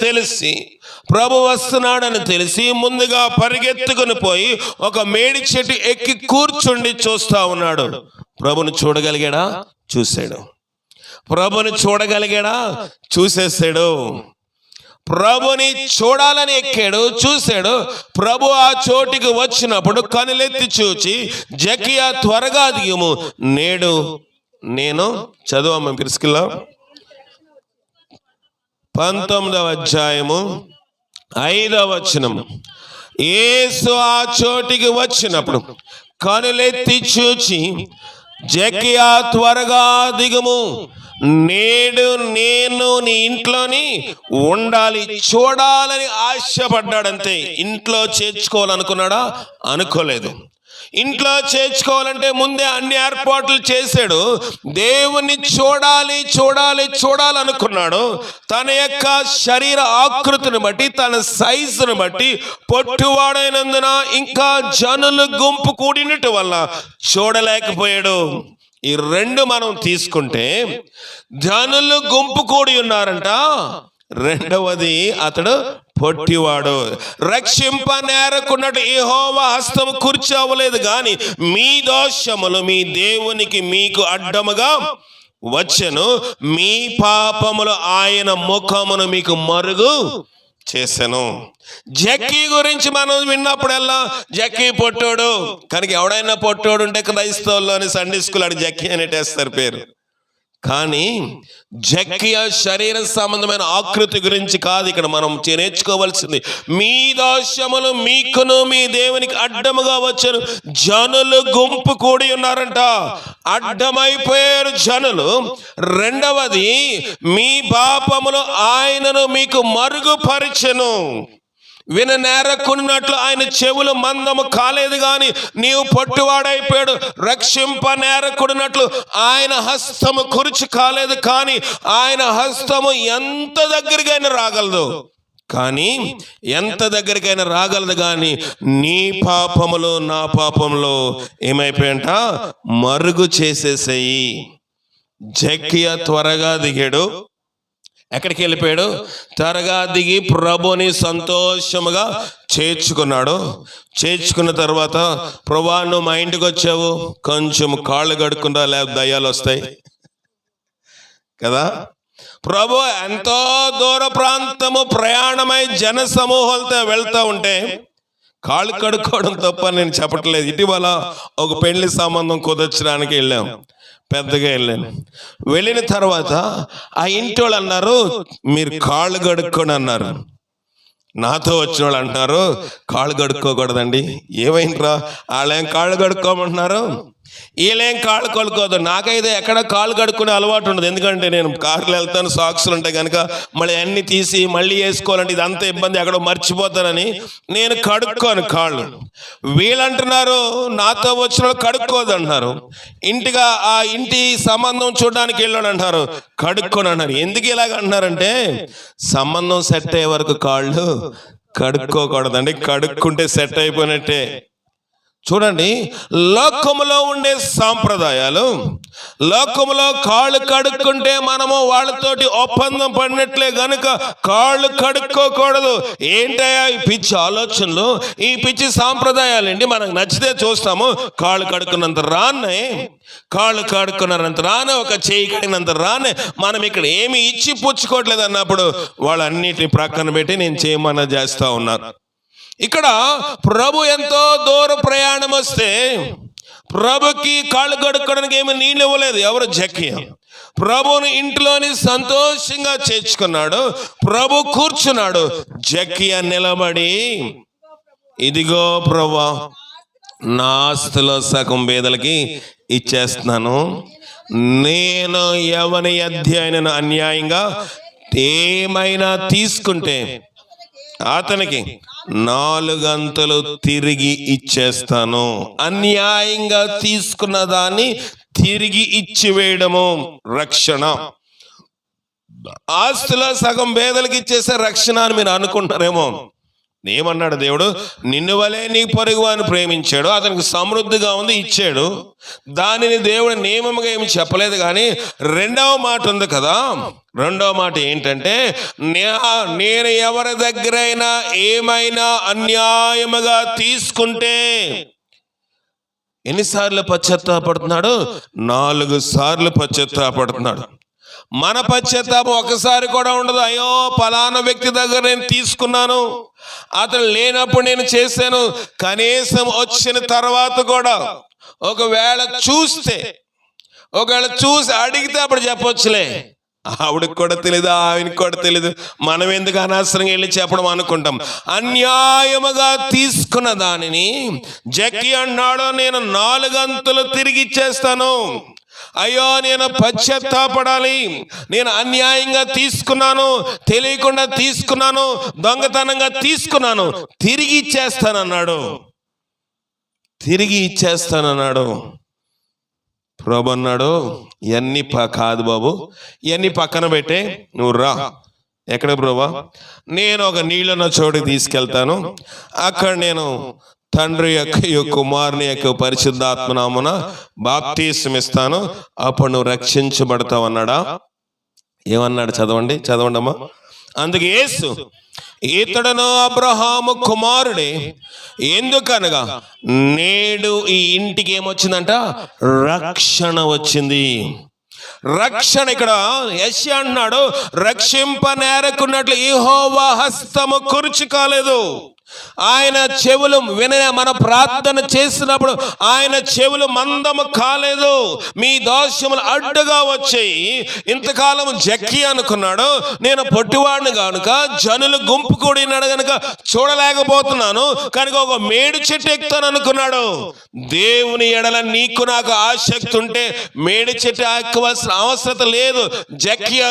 తెలిసి ముందుగా పరిగెత్తుకుని పోయి ఒక మేడి చెట్టు ఎక్కి కూర్చుండి చూస్తా ఉన్నాడు. ప్రభుని చూడగలిగాడా? చూశాడు. ప్రభుని చూడగలిగాడా? చూసేసాడు. ప్రభుని చూడాలని ఎక్కాడు, చూశాడు. ప్రభు ఆ చోటికి వచ్చినప్పుడు కనులెత్తి చూచి, జకియా త్వరగా దిగుము, నేడు నేను చదువమ్మ పిరుసుకిల్లా 19వ అధ్యాయము 5వ వచనం. యేసు ఆ చోటికి వచ్చినప్పుడు కనులెత్తి చూచి, జకియా త్వరగా దిగుము, నేడు నేను నీ ఇంట్లోని ఉండాలి. చూడాలని ఆశపడ్డాడంతే. ఇంట్లో చేర్చుకోవాలనుకున్నాడా? అనుకోలేదు. ఇంట్లో చేర్చుకోవాలంటే ముందే అన్ని ఏర్పాట్లు చేశాడు. దేవుణ్ణి చూడాలనుకున్నాడు. తన యొక్క శరీర ఆకృతిని బట్టి, తన సైజును బట్టి పొట్టువాడైనందున, ఇంకా జనులు గుంపు కూడినట్టు వల్ల చూడలేకపోయాడు. ఈ రెండు మనం తీసుకుంటే, జనులు గుంపు కూడి ఉన్నారంట. రెండవది, అతడు పొట్టివాడు. రక్షింప నేరకున్నట్టు యెహోవా హస్తము కూర్చోవలేదు, కానీ మీ దోషములు మీ దేవునికి మీకు అడ్డముగా వచ్చెను, మీ పాపములు ఆయన ముఖమును మీకు మరుగు చేశాను. జక్కీ గురించి మనం విన్నప్పుడల్లా జక్కీ పొట్టోడు, కనుక ఎవడైనా పొట్టోడు ఉంటే క్రైస్తవుల్లోని సండే స్కూల్ ఆడి జక్కీ అనేటేస్తారు పేరు. కానీ జక్కీయ శరీర సంబంధమైన ఆకృతి గురించి కాదు ఇక్కడ మనం నేర్చుకోవాల్సింది. మీ దోషములు మీకును మీ దేవునికి అడ్డముగా వచ్చారు. జనులు గుంపు కూడి ఉన్నారంట, అడ్డమైపోయారు జనులు. రెండవది, మీ పాపములు ఆయనను మీకు మరుగుపరిచెను. విననేరకున్నట్లు ఆయన చెవులు మందము కాలేదు, కానీ నీవు పొట్టువాడైపోయాడు. రక్షింప నేరకుడినట్లు ఆయన హస్తము కురుచి కాలేదు, కానీ ఆయన హస్తము ఎంత దగ్గరికైనా రాగలదు. కానీ నీ పాపములు నా పాపములు ఏమైపోయాంట, మరుగు చేసేసాయి. జక్కీయ త్వరగా దిగాడు. ఎక్కడికి వెళ్ళిపోయాడు? త్వరగా దిగి ప్రభుని సంతోషముగా చేర్చుకున్నాడు. చేర్చుకున్న తర్వాత, ప్రభువా నువ్వు మా ఇంటికి వచ్చావు, కొంచెం కాళ్ళు కడుక్కున్నా, లేకపోతే దయ్యాలు వస్తాయి కదా. ప్రభు ఎంతో దూర ప్రాంతము ప్రయాణమై జన సమూహాలతో వెళ్తూ ఉంటే కాళ్ళు కడుక్కోవడం తప్ప నేను చెప్పట్లేదు. ఇటీవల ఒక పెళ్లి సంబంధం కుదర్చడానికి పెద్దగా వెళ్ళాను. వెళ్ళిన తర్వాత ఆ ఇంటి వాళ్ళు అన్నారు, మీరు కాళ్ళు కడుక్కొని అన్నారు. నాతో వచ్చిన వాళ్ళు అంటున్నారు, కాళ్ళు కడుక్కోకూడదండి. ఏమైందిరా? వాళ్ళేం కాళ్ళు కడుక్కోమంటున్నారు, వీళ్ళేం కాళ్ళు కడుక్కోదు. నాకైతే ఎక్కడ కాళ్ళు కడుక్కునే అలవాటు ఉండదు. ఎందుకంటే నేను కార్లో వెళ్తాను, సాక్సులు ఉంటాయి కనుక మళ్ళీ అన్ని తీసి మళ్ళీ వేసుకోవాలంటే ఇదంతా ఇబ్బంది, ఎక్కడో మర్చిపోతానని నేను కడుక్కోను కాళ్ళు. వీళ్ళంటున్నారు, నాతో వచ్చిన వాళ్ళు కడుక్కోదు అంటున్నారు. ఆ ఇంటి సంబంధం చూడడానికి వెళ్ళాడు అంటారు, కడుక్కొని అంటారు. ఎందుకు ఇలాగ అంటున్నారంటే, సంబంధం సెట్ అయ్యే వరకు కాళ్ళు కడుక్కోకూడదండి, కడుక్కుంటే సెట్ అయిపోయినట్టే. చూడండి, లోకములో ఉండే సాంప్రదాయాలు, లోకములో కాళ్ళు కడుక్కుంటే మనము వాళ్ళతోటి ఒప్పందం పడినట్లే గనుక కాళ్ళు కడుక్కోకూడదు. ఏంటయ్యా ఈ పిచ్చి ఆలోచనలు, ఈ పిచ్చి సాంప్రదాయాలండి. మనకు నచ్చితే చూస్తాము. కాళ్ళు కడుక్కున్నంత రానే, కాళ్ళు కడుక్కున్నంత రానే, ఒక చేయి కడిగినంత రానే, మనం ఇక్కడ ఏమి ఇచ్చి పుచ్చుకోవట్లేదు అన్నప్పుడు వాళ్ళన్నిటిని ప్రక్కన పెట్టి నేను చేయమన్నా చేస్తూ ఉన్నారు. ఇక్కడ ప్రభు ఎంతో దూర ప్రయాణం వస్తే ప్రభుకి కాళ్ళు కడుక్కోవడానికి ఏమి నీళ్ళు ఇవ్వలేదు. ఎవరు? జక్కయ్య. ప్రభుని ఇంట్లోని సంతోషంగా చేర్చుకున్నాడు. ప్రభు కూర్చున్నాడు. జక్కయ్య నిలబడి, ఇదిగో ప్రభువా, నా ఆస్తిలో సగం పేదలకి ఇచ్చేస్తున్నాను. నేను ఎవని అధ్యయనం అన్యాయంగా ఏమైనా తీసుకుంటే అతనికి 4 అంతలు తిరిగి ఇచ్చేస్తాను. అన్యాయంగా తీసుకున్న దాన్ని తిరిగి ఇచ్చివేయడము రక్షణ. ఆస్తిలో సగం పేదలకు ఇచ్చేసే రక్షణ అని మీరు అనుకుంటారేమో. ఏమన్నాడు దేవుడు? నిన్ను వలే నీ పొరుగువాని ప్రేమించాడు, అతనికి సమృద్ధిగా ఉంది, ఇచ్చాడు. దానిని దేవుడు నియమంగా ఏమి చెప్పలేదు. కానీ రెండవ మాట ఉంది కదా, రెండవ మాట ఏంటంటే, నేను ఎవరి దగ్గరైనా ఏమైనా అన్యాయముగా తీసుకుంటే, ఎన్నిసార్లు పశ్చాత్తాపడుతున్నాడు? 4 సార్లు పశ్చాత్తాపడుతున్నాడు. మన పశ్చాత్తాపం ఒకసారి కూడా ఉండదు. అయ్యో ఫలానా వ్యక్తి దగ్గర నేను తీసుకున్నాను, అతను లేనప్పుడు నేను చేశాను. కనీసం వచ్చిన తర్వాత కూడా ఒకవేళ చూసి అడిగితే అప్పుడు చెప్పొచ్చులే. ఆవిడకి కూడా తెలీదు, ఆయనకి కూడా తెలీదు, మనం ఎందుకు అనవసరంగా వెళ్ళి చెప్పడం అనుకుంటాం. అన్యాయముగా తీసుకున్న దానిని జక్కయ్య అన్నాడు, నేను 4 అంతలు తిరిగి ఇచ్చేస్తాను. అయ్యో నేను పశ్చాత్తాపడాలి, నేను అన్యాయంగా తీసుకున్నాను, తెలియకుండా తీసుకున్నాను, దొంగతనంగా తీసుకున్నాను, తిరిగి ఇచ్చేస్తానన్నాడు. తిరిగి ఇచ్చేస్తానన్నాడు. ప్రభు అన్నాడు, ఇవన్నీ కాదు బాబు, ఇవన్నీ పక్కన పెట్టే, నువ్వు రా. ఎక్కడ ప్రభా? నేను ఒక నీళ్ళన్న చోటుకి తీసుకెళ్తాను. అక్కడ నేను తండ్రి యొక్క కుమారుని యొక్క పరిశుద్ధాత్మనామమున బాప్తిసం ఇస్తాను, అప్పుడు నువ్వు రక్షించబడతావు అన్నాడా? ఏమన్నాడు? చదవండి అమ్మా. అందుకే యేసు, ఇతడును అబ్రహాము కుమారుడే, ఎందుకనగా నేడు ఈ ఇంటికి ఏమొచ్చిందంట? రక్షణ వచ్చింది. రక్షణ. ఇక్కడ యెషయా అన్నాడు, రక్షింప నేరకున్నట్లు యెహోవా హస్తము కురుచు కాలేదు. ఆయన చెవులు మన ప్రార్థన చేసినప్పుడు ఆయన చెవులు మందము కాలేదు. మీ దోషములు అడ్డుగా వచ్చాయి. ఇంతకాలం జక్కయ్య అనుకున్నాడు, నేను పొట్టివాడిని కనుక జనులు గుంపు కూడినాడు కనుక చూడలేకపోతున్నాను, కనుక ఒక మేడు చెట్టు ఎక్కుతాను అనుకున్నాడు. దేవుని ఎడల నీకు నాకు ఆసక్తి ఉంటే మేడు చెట్టు ఎక్కవలసిన అవసరం లేదు. జక్కయ్య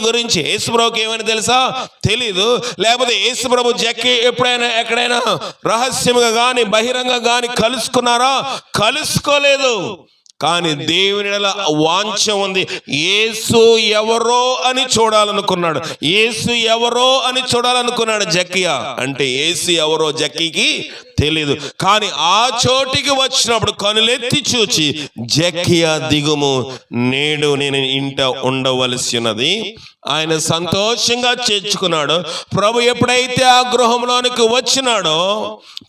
గురించి యేసుప్రభుకి ఏమని తెలుసా? తెలీదు. లేకపోతే యేసుప్రభు జక్కయ్య ఎప్పుడైనా ఎక్కడైనా రహస్యంగా గాని బహిరంగంగా గాని కలుసుకున్నారా? కలుసుకోలేదు. కానీ దేవుని వాంఛ ఉంది. యేసు ఎవరో అని చూడాలనుకున్నాడు. యేసు ఎవరో అని చూడాలనుకున్నాడు జక్కయ్య. అంటే యేసు ఎవరో జక్కయ్యకి తెలీదు. కానీ ఆ చోటికి వచ్చినప్పుడు కనులెత్తి చూచి, జక్కయ్య దిగుము, నేడు నేను ఇంట ఉండవలసినది. ఆయన సంతోషంగా చేర్చుకున్నాడు. ప్రభు ఎప్పుడైతే ఆ గృహంలోనికి వచ్చినాడో,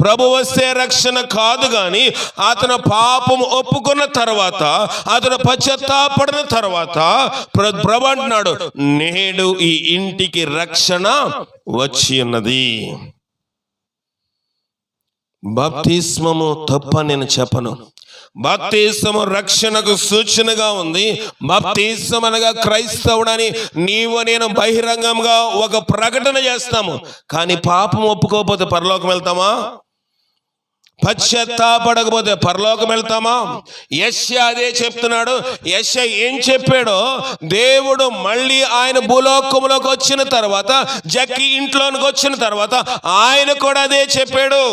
ప్రభు వస్తే రక్షణ కాదు, కానీ అతను పాపం ఒప్పుకున్న తర్వాత, అతను పశ్చాత్తాపడిన తర్వాత ప్రభు అంటున్నాడు, నేడు ఈ ఇంటికి రక్షణ వచ్చి ఉన్నది. బాప్తిస్మము తప్ప నేను చెప్పను. బాప్తిస్మము రక్షణకు సూచనగా ఉంది. బాప్తిస్మం అనగా క్రైస్తవుడని నీవు నేను బహిరంగంగా ఒక ప్రకటన చేస్తాము. కానీ పాపం ఒప్పుకోకపోతే పరలోకం వెళ్తామా? పశ్చాత్తాపడకపోతే పరలోకం వెళ్తామా? యెషయా అదే చెప్తున్నాడు. యెషయా ఏం చెప్పాడో, దేవుడు మళ్ళీ ఆయన భూలోకంలోకి వచ్చిన తర్వాత, జక్కయ్య ఇంట్లోనికి వచ్చిన తర్వాత ఆయన కూడా అదే చెప్పాడు.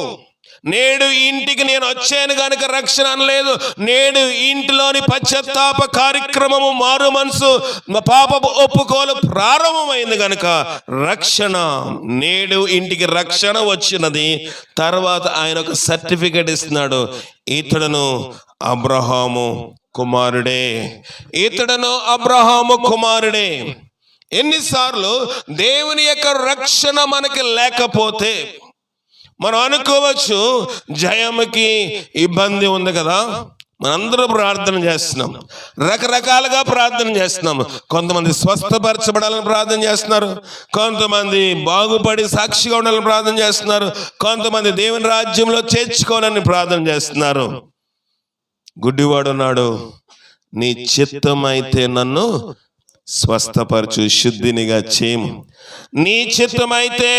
నేడు ఇంటికి నేను వచ్చాను కనుక రక్షణ అనలేదు. నేడు ఇంటిలోని పశ్చాత్తాప కార్యక్రమము, మారు మనసు, పాపపు ఒప్పుకోలు ప్రారంభమైంది కనుక రక్షణ. నేడు ఇంటికి రక్షణ వచ్చినది. తర్వాత ఆయన ఒక సర్టిఫికెట్ ఇస్తున్నాడు, ఇతడును అబ్రహాము కుమారుడే, ఇతడును అబ్రహాము కుమారుడే. ఎన్నిసార్లు దేవుని యొక్క రక్షణ మనకి లేకపోతే మనం అనుకోవచ్చు, జయముకి ఇబ్బంది ఉంది కదా, మనందరూ ప్రార్థన చేస్తున్నాం, రకరకాలుగా ప్రార్థన చేస్తున్నాం. కొంతమంది స్వస్థపరచబడాలని ప్రార్థన చేస్తున్నారు, కొంతమంది బాగుపడి సాక్షిగా ఉండాలని ప్రార్థన చేస్తున్నారు, కొంతమంది దేవుని రాజ్యంలో చేర్చుకోవాలని ప్రార్థన చేస్తున్నారు. గుడ్డివాడు ఉన్నాడు, నీ చిత్తమైతే నన్ను స్వస్థపరచు, శుద్ధినిగా చేయము. నీ చిత్తమైతే,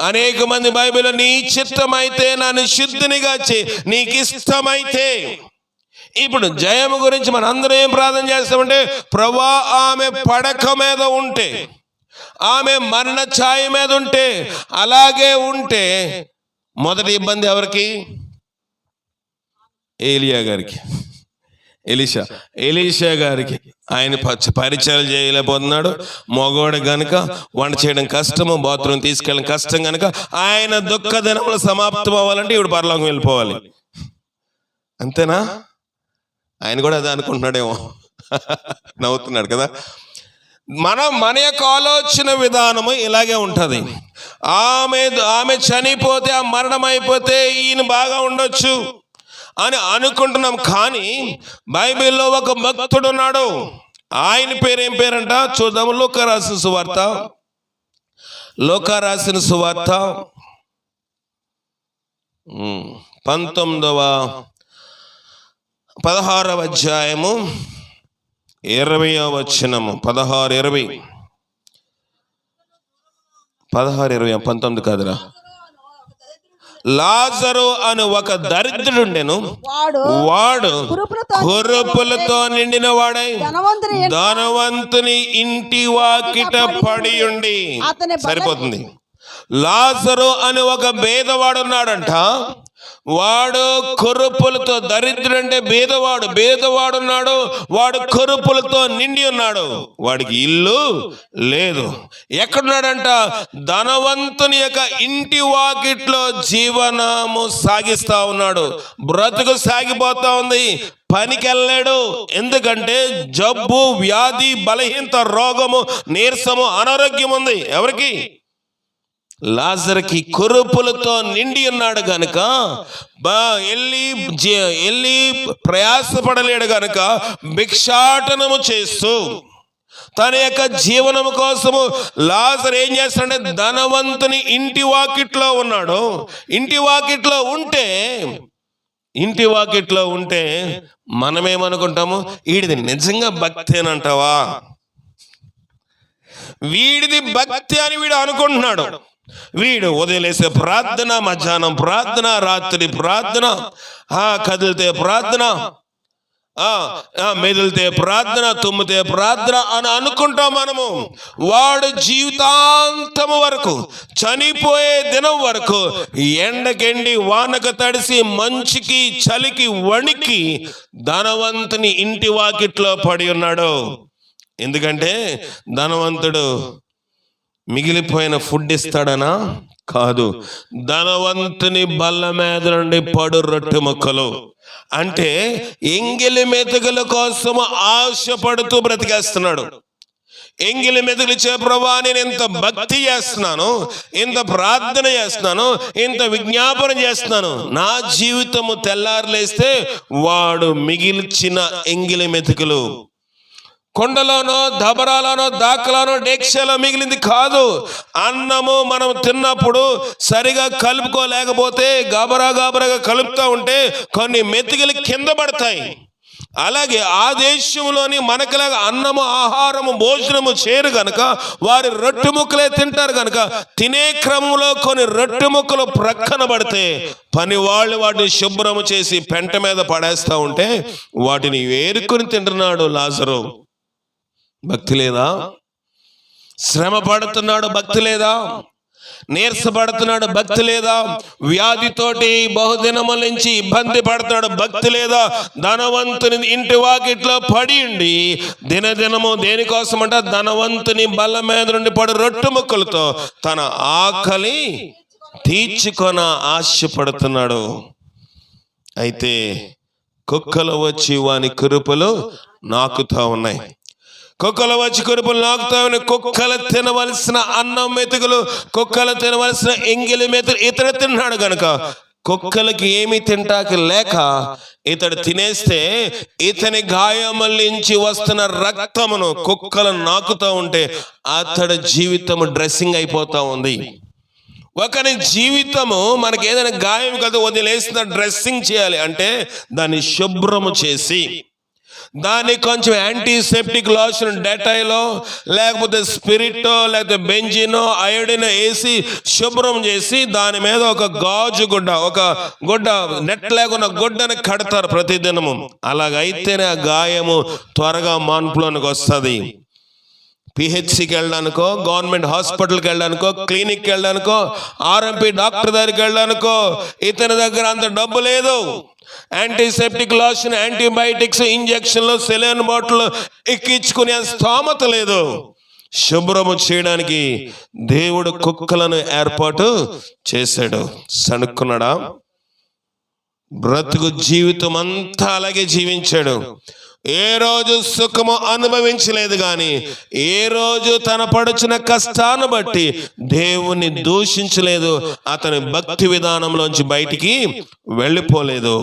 అనేక మంది బైబిల్లో నీ చిత్తమైతే నన్ను శుద్ధినిగా చేయి, నీకు ఇష్టమైతే. ఇప్పుడు జయము గురించి మన అందరం ఏం ప్రార్థన చేస్తామంటే, ప్రభువా ఆమె పడక మీద ఉంటే, ఆమె మరణ ఛాయ మీద ఉంటే, అలాగే ఉంటే. మొదటి ఇబ్బంది ఎవరికి? ఏలియా గారికి, ఎలీషా గారికి. ఆయన పరిచయాలు చేయలేకపోతున్నాడు, మగవాడు గనుక, వంట చేయడం కష్టము, బాత్రూమ్ తీసుకెళ్ళడం కష్టం గనుక ఆయన దుఃఖ దినములు సమాప్తం అవ్వాలంటే ఇప్పుడు పరలోకం వెళ్ళిపోవాలి. అంతేనా? ఆయన కూడా అదే అనుకుంటున్నాడేమో, నవ్వుతున్నాడు కదా. మన యొక్క ఆలోచన విధానము ఇలాగే ఉంటుంది. ఆమె చనిపోతే, ఆ మరణం అయిపోతే ఈయన బాగా ఉండొచ్చు అని అనుకుంటున్నాం. కానీ బైబిల్లో ఒక భక్తుడు ఉన్నాడు, ఆయన పేరు ఏం పేరంట చూద్దాము. లూకా రాసిన సువార్త, 16వ అధ్యాయము 20వ వచనము. 16:20, 19 కాదురా. లాజరు అని ఒక దరిద్రుడుండెను, వాడు కురుపులతో నిండిన వాడై ధనవంతుని ఇంటి వాకిట పడి ఉండి. సరిపోతుంది. లాజరు అని ఒక బేదవాడు ఉన్నాడంట, వాడు కొరుపులతో, దరిద్రుడంటే బేదవాడున్నాడు, వాడు కొరుపులతో నిండి ఉన్నాడు, వాడికి ఇల్లు లేదు. ఎక్కడున్నాడంట? ధనవంతుని యొక్క ఇంటి వాకిట్లో జీవనము సాగిస్తా ఉన్నాడు. బ్రతుకు సాగిపోతా ఉంది, పనికి వెళ్ళాడు. ఎందుకంటే జబ్బు, వ్యాధి, బలహీనత, రోగము, నీరసము, అనారోగ్యం ఉంది. ఎవరికి? లాజరుకి. కొరుపులతో నిండి ఉన్నాడు గనుక వెళ్ళి ప్రయాసపడలేడు గనుక భిక్షాటనము చేస్తూ తన యొక్క జీవనము కోసము లాజరు ఏం చేస్తాడంటే ధనవంతుని ఇంటి వాకిట్లో ఉన్నాడు. ఇంటి వాకిట్లో ఉంటే మనమేమనుకుంటాము? వీడిది నిజంగా భక్తి అని అంటావా? వీడిది భక్తి అని వీడు అనుకుంటున్నాడు. వీడు వదిలేసే ప్రార్థన, మధ్యాహ్నం ప్రార్థన, రాత్రి ప్రార్థన, కదిలితే ప్రార్థన, మెదిలితే ప్రార్థన, తుమ్మితే ప్రార్థన అని అనుకుంటాం మనము. వాడు జీవితాంతము వరకు, చనిపోయే దినం వరకు ఎండకెండి, వానకు తడిసి, మంచుకి, చలికి వణికి ధనవంతుని ఇంటి వాకిట్లో పడి ఉన్నాడు. ఎందుకంటే ధనవంతుడు మిగిలిపోయిన ఫుడ్ ఇస్తాడనా? కాదు. ధనవంతుని బల్ల మీద నుండి పడు రొట్టె ముక్కలు, అంటే ఎంగిలి మెతుకుల కోసం ఆశపడుతూ బ్రతికేస్తున్నాడు. ఎంగిలి మెతుకులిచ్చే ప్రభువా, నేను ఇంత భక్తి చేస్తున్నాను, ఇంత ప్రార్థన చేస్తున్నాను, ఇంత విజ్ఞాపన చేస్తున్నాను, నా జీవితము తెల్లారులేస్తే వాడు మిగిల్చిన ఎంగిలి మెతుకులు కొండలోనో, దబరాలోనో, దాకలోనో, డేక్షలో మిగిలింది కాదు. అన్నము మనం తిన్నప్పుడు సరిగా కలుపుకోలేకపోతే, గాబరాగా కలుపుతూ ఉంటే కొన్ని మెతుకులు కింద పడతాయి. అలాగే ఆ దేశంలోని మనకిలాగా అన్నము, ఆహారము, భోజనము చేరు గనక వారి రొట్టె ముక్కలే తింటారు గనక తినే క్రమంలో కొన్ని రొట్టె ముక్కలు ప్రక్కన పడితే పని వాళ్ళు వాటిని శుభ్రము చేసి పెంట మీద పడేస్తూ ఉంటే వాటిని ఏరుకొని తింటున్నాడు లాజరు. భక్తి లేదా? శ్రమ పడుతున్నాడు, భక్తి లేదా? నీరసపడుతున్నాడు, భక్తి లేదా? వ్యాధితోటి బహుదినముల నుంచి ఇబ్బంది పడుతున్నాడు, భక్తి లేదా? ధనవంతుని ఇంటి వాకిట్లో పడి ఉండి దినదినము దేనికోసమంట? ధనవంతుని బల్ల మీద నుండి పడు రొట్టె ముక్కలతో తన ఆకలి తీర్చుకొన ఆశపడుతున్నాడు. అయితే కుక్కలు వచ్చి వాని కురుపులు నాకుతా ఉన్నాయి. కుక్కలు వచ్చి కురుపులు నాకుతా ఉన్నాయి. కుక్కలు తినవలసిన అన్నం మెతుకులు, కుక్కలు తినవలసిన ఎంగిలి మెతుకులు ఇతడు తిన్నాడు గనుక కుక్కలకి ఏమి తింటాకి లేక ఇతడు తినేస్తే ఇతని గాయమల్లించి వస్తున్న రక్తమును కుక్కలు నాకుతూ ఉంటే అతడి జీవితము డ్రెస్సింగ్ అయిపోతా ఉంది. ఒకరి జీవితము మనకి ఏదైనా గాయం కదా వదిలేసిన డ్రెస్సింగ్ చేయాలి అంటే దాన్ని శుభ్రము చేసి దానికి కొంచెం యాంటీసెప్టిక్ లోషన్ డెటాయిలో లేకపోతే స్పిరిటో లేకపోతే బెంజినో అయోడినో వేసి శుభ్రం చేసి దాని మీద ఒక గాజు గుడ్డ, ఒక గుడ్డ నెట్ లేకున్న గుడ్డని కడతారు ప్రతిదినము. అలాగైతేనే ఆ గాయము త్వరగా మార్పులోనికి వస్తుంది. పిహెచ్సికి వెళ్ళడానికో, గవర్నమెంట్ హాస్పిటల్కి వెళ్ళడానికో, క్లినిక్కి వెళ్ళడానికో, ఆర్ఎంపీ డాక్టర్ దగ్గరికి వెళ్ళడానికో ఇతని దగ్గర అంత డబ్బు లేదు. యాంటీసెప్టిక్ లోషన్, యాంటీబయాటిక్స్, ఇంజక్షన్లు, సెలైన్ బాటిల్ ఎక్కించుకునే స్తోమత లేదు. శుభ్రము చేయడానికి దేవుడు కుక్కలను ఏర్పాటు చేశాడు. సణుక్కున్నాడా? బ్రతుకు జీవితం అంతా అలాగే జీవించాడు. ఏ రోజు సుఖము అనుభవించలేదు, కానీ ఏ రోజు తన పడుచున్న కష్టాన్ని బట్టి దేవుణ్ణి దూషించలేదు. అతని భక్తి విధానంలోంచి బయటికి వెళ్ళిపోలేదు.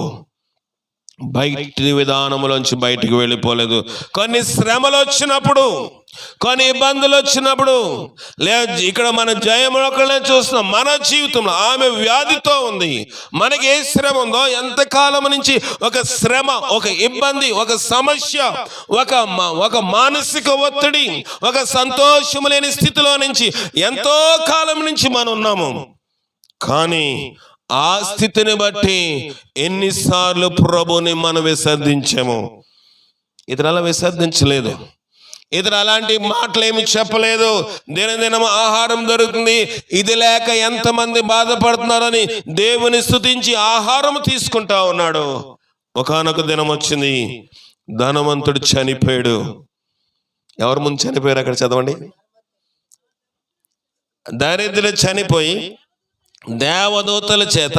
బయటి విధానంలోంచి బయటికి వెళ్ళిపోలేదు. కొన్ని శ్రమలు వచ్చినప్పుడు, కొన్ని ఇబ్బందులు వచ్చినప్పుడు, లేదా ఇక్కడ మన జయములనే చూస్తున్నాం. మన జీవితంలో ఆమె వ్యాధితో ఉంది. మనకి ఏ శ్రమ ఉందో, ఎంతకాలం నుంచి ఒక శ్రమ, ఒక ఇబ్బంది, ఒక సమస్య, ఒక మానసిక ఒత్తిడి, ఒక సంతోషము లేని స్థితిలో నుంచి ఎంతో కాలం నుంచి మనం ఉన్నాము. కానీ ఆ స్థితిని బట్టి ఎన్నిసార్లు ప్రభుని మనం విసర్జించాము. ఇతను అలా విసర్జించలేదు. ఇతను అలాంటి మాటలు ఏమి చెప్పలేదు. దినదినం ఆహారం దొరుకుతుంది, ఇది లేక ఎంతమంది బాధపడుతున్నారని దేవుని స్తుతించి ఆహారం తీసుకుంటా ఉన్నాడు. ఒకానొక దినం వచ్చింది, ధనవంతుడు చనిపోయాడు. ఎవరు ముందు చనిపోయారు అక్కడ చదవండి. దరిద్రుడు చనిపోయి దేవదూతల చేత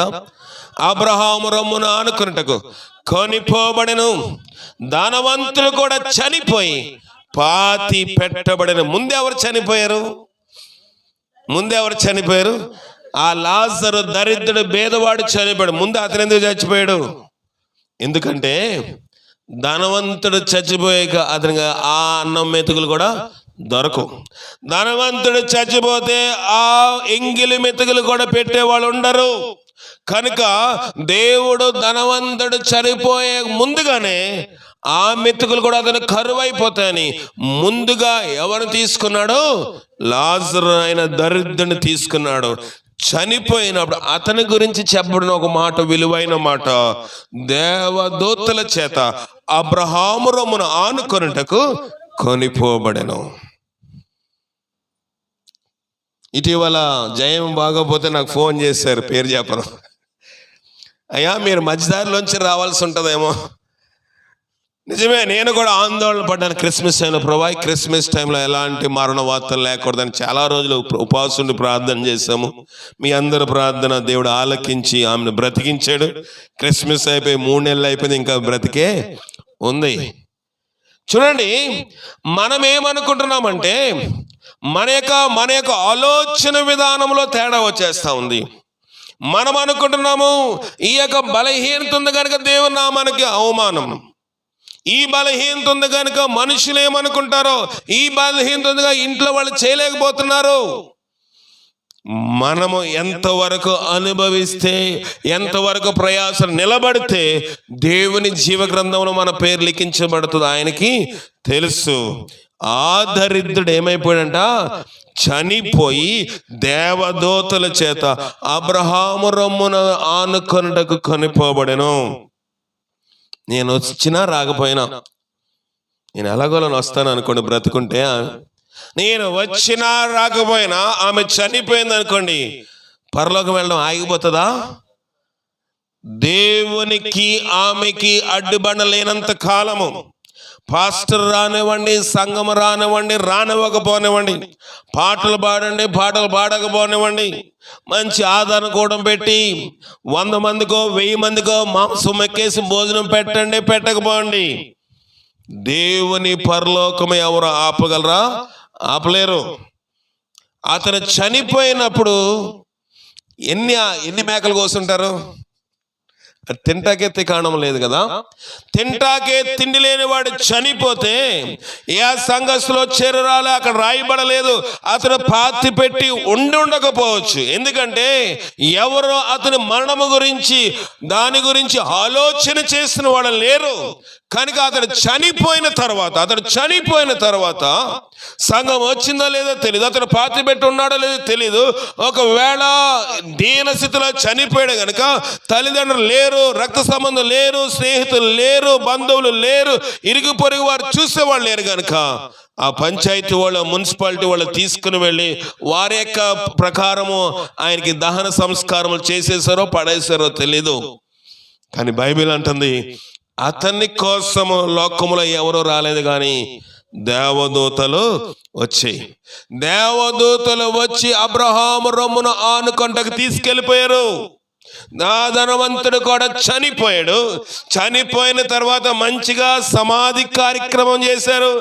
అబ్రహాము రొమ్మున ఆనుకున్నటకు కొనిపోబడెను. ధనవంతులు కూడా చనిపోయి పాతి పెట్టబడిన. ముందెవరు చనిపోయారు? ఆ లాజరు దరిద్రుడు పేదవాడు చనిపోయాడు. ముందు అతను ఎందుకు చచ్చిపోయాడు? ఎందుకంటే ధనవంతుడు చచ్చిపోయాక అతనికి ఆ అన్నం మెతుకులు కూడా దొరకవు. ధనవంతుడు చచ్చిపోతే ఆ ఎంగిలి మెతుకులు కూడా పెట్టేవాళ్ళు ఉండరు. కనుక దేవుడు ధనవంతుడు చనిపోయే ముందుగానే ఆ మెతుకులు కూడా అతను కరువైపోతాయని ముందుగా ఎవరు తీసుకున్నాడు? లాజరు అయిన దరిద్రుని తీసుకున్నాడు. చనిపోయినప్పుడు అతని గురించి చెప్పబడిన ఒక మాట, విలువైన మాట, దేవదూతల చేత అబ్రహాము రొమ్మున ఆనుకొనుటకు కొనిపోబడెను. ఇటీవల జయం బాగోపోతే నాకు ఫోన్ చేశారు, పేరు చెప్పను. అయ్యా మీరు మధ్యదారిలోంచి రావాల్సి ఉంటుందేమో. నిజమే, నేను కూడా ఆందోళన పడ్డాను క్రిస్మస్ టైంలో. ప్రభా, క్రిస్మస్ టైంలో ఎలాంటి మరణ వార్తలు లేకూడదని చాలా రోజులు ఉపవాసుని ప్రార్థన చేశాము. మీ అందరి ప్రార్థన దేవుడు ఆలకించి ఆమెను బ్రతికించాడు. క్రిస్మస్ అయిపోయి 3 నెలలు అయిపోయింది, ఇంకా బ్రతికే ఉంది. చూడండి, మనం ఏమనుకుంటున్నామంటే మన యొక్క ఆలోచన విధానంలో తేడా వచ్చేస్తా ఉంది. మనం అనుకుంటున్నాము ఈ యొక్క బలహీనత ఉంది కనుక దేవుని నామానికి అవమానం, ఈ బలహీనత ఉంది కనుక మనుషులు ఏమనుకుంటారో, ఈ బలహీనత ఉందిగా ఇంట్లో వాళ్ళు చేయలేకపోతున్నారు. మనము ఎంతవరకు అనుభవిస్తే, ఎంతవరకు ప్రయాసం నిలబడితే దేవుని జీవ గ్రంథంలో మన పేరు లిఖించబడుతుంది ఆయనకి తెలుసు. ఆ దరిద్రుడు ఏమైపోయాడంట? చనిపోయి దేవదూతల చేత అబ్రహాము రొమ్మున ఆనుకొనుటకు కొనిపోబడెను. నేను వచ్చినా రాకపోయినా, నేను ఎలాగోలను వస్తాను అనుకోండి, బ్రతుకుంటే నేను వచ్చినా రాకపోయినా ఆమె చనిపోయింది అనుకోండి, పరలోకం వెళ్ళడం ఆగిపోతుందా? దేవునికి ఆమెకి అడ్డుబండ లేనంత కాలము పాస్టర్ రానివ్వండి, సంఘం రానివ్వండి, రానివ్వకపోనివ్వండి, పాటలు పాడండి, పాటలు పాడకపోనివ్వండి, మంచి ఆధారం కూడా పెట్టి 100 మందికో 1000 మందికో మాంసం ఎక్కేసి భోజనం పెట్టండి, పెట్టకపోండి, దేవుని పరలోకం ఎవరు ఆపగలరా? ఆపలేరు. అతను చనిపోయినప్పుడు ఎన్ని మేకలు కోసుంటారు? తింటాకే తికాణం లేదు కదా. తింటాకే తిండి లేని వాడు చనిపోతే ఏ సంఘస్థలో చేరాలి అక్కడ రాయబడలేదు. అతను పాతి పెట్టి ఉండకపోవచ్చు. ఎందుకంటే ఎవరో అతని మరణము గురించి దాని గురించి ఆలోచన చేసిన వాళ్ళు లేరు. కనుక అతడు చనిపోయిన తర్వాత సంఘం వచ్చిందో లేదో తెలియదు, అతను పాతి పెట్టి ఉన్నాడో లేదో తెలియదు. ఒకవేళ దీనస్థితిలో చనిపోయాడు కనుక తల్లిదండ్రులు లేరు, రక్త సంబంధం లేరు, స్నేహితులు లేరు, బంధువులు లేరు, ఇరుగు పొరుగు వారు చూసేవాళ్ళు లేరు కనుక ఆ పంచాయతీ వాళ్ళు, మున్సిపాలిటీ వాళ్ళు తీసుకుని వెళ్ళి వారి యొక్క ప్రకారము ఆయనకి దహన సంస్కారములు చేసేసారో పడేసారో తెలీదు. కానీ బైబిల్ అంటుంది అతని కోసము లోకములో ఎవరు రాలేదు, కానీ దేవదూతలు వచ్చి అబ్రహాము రొమ్మును ఆనుకొంటకు తీసుకెళ్ళిపోయారు. నా ధనవంతుడు కూడా చనిపోయాడు. చనిపోయిన తర్వాత మంచిగా సమాధి కార్యక్రమం చేశారు.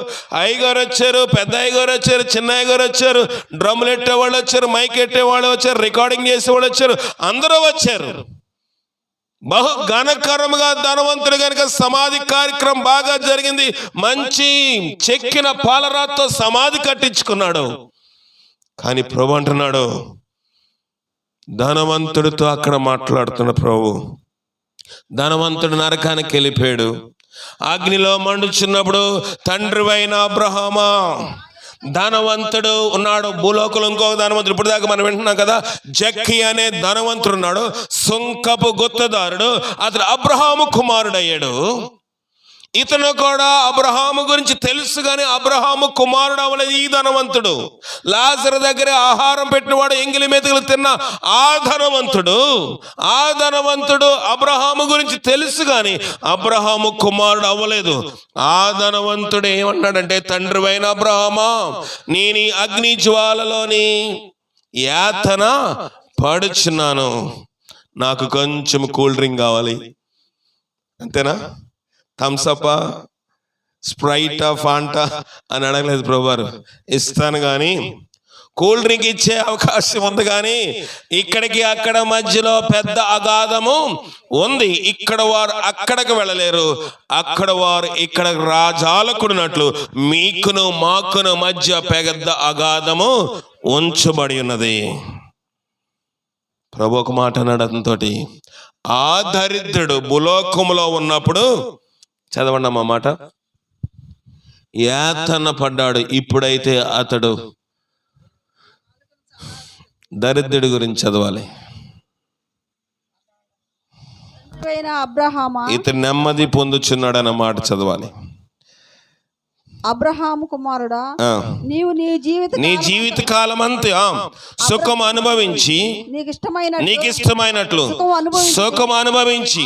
అయ్యగారు వచ్చారు, పెద్ద అయ్యగారు వచ్చారు, చిన్న అయ్యగారు వచ్చారు, డ్రమ్ములు ఎట్టేవాళ్ళు వచ్చారు, మైక్ ఎట్టేవాళ్ళు వచ్చారు, రికార్డింగ్ చేసేవాళ్ళు వచ్చారు, అందరూ వచ్చారు. బహు ఘనకరముగా ధనవంతుడు కనుక సమాధి కార్యక్రమం బాగా జరిగింది. మంచి చెక్కిన పాలరాతో సమాధి కట్టించుకున్నాడు. కానీ ప్రభు అంటున్నాడు, ధనవంతుడితో అక్కడ మాట్లాడుతున్న ప్రభు, ధనవంతుడు నరకానికి వెళ్ళిపోయాడు. అగ్నిలో మండుచున్నప్పుడు తండ్రివైన అబ్రహామా, ధనవంతుడు ఉన్నాడు భూలోకంలో, ఇంకొక ధనవంతుడు. ఇప్పుడు దాకా మనం వింటున్నాం కదా, జక్కీ అనే ధనవంతుడు ఉన్నాడు, సుంకపు గుత్తదారుడు. అతడు అబ్రహాము కుమారుడు అయ్యాడు. ఇతను కూడా అబ్రహాము గురించి తెలుసు, కానీ అబ్రహాము కుమారుడు అవ్వలేదు ఈ ధనవంతుడు. లాజరు దగ్గర ఆహారం పెట్టినవాడు, ఎంగిలి మెతుకులు తిన్న ఆ ధనవంతుడు అబ్రహాము గురించి తెలుసు, కానీ అబ్రహాము కుమారుడు అవ్వలేదు. ఆ ధనవంతుడు ఏమన్నాడంటే, తండ్రివైన అబ్రహామా, నేను ఈ అగ్ని జ్వాలలోని యాతన పడుచున్నాను, నాకు కొంచెం కూల్ డ్రింక్ కావాలి. అంతేనా? థమ్సప్పా, స్ప్రైటా, ఫాంటా అని అడగలేదు ప్రభువారు. ఇస్తాను కానీ కూల్ డ్రింక్ ఇచ్చే అవకాశం ఉంది, కానీ ఇక్కడికి అక్కడ మధ్యలో పెద్ద అగాధము ఉంది. ఇక్కడ వారు అక్కడికి వెళ్ళలేరు, అక్కడ వారు ఇక్కడ రాజాలకుడినట్లు మీకును మాకును మధ్య పెద్ద అగాధము ఉంచబడి ఉన్నది. ప్రభు ఒక మాట అన్నాడు అతనితోటి, ఆ దరిద్రుడు భూలోకములో ఉన్నప్పుడు, చదవండి అమ్మా మాట, యాతన పడ్డాడు. ఇప్పుడైతే అతడు దరిద్రుడి గురించి చదవాలి. ఇతను నెమ్మది పొందుచున్నాడు అన్న మాట చదవాలి. అబ్రహాము కుమారుడా, నీవు నీ జీవిత కాలం అంతా సుఖం అనుభవించి నీకు ఇష్టమైనట్లు సుఖం అనుభవించి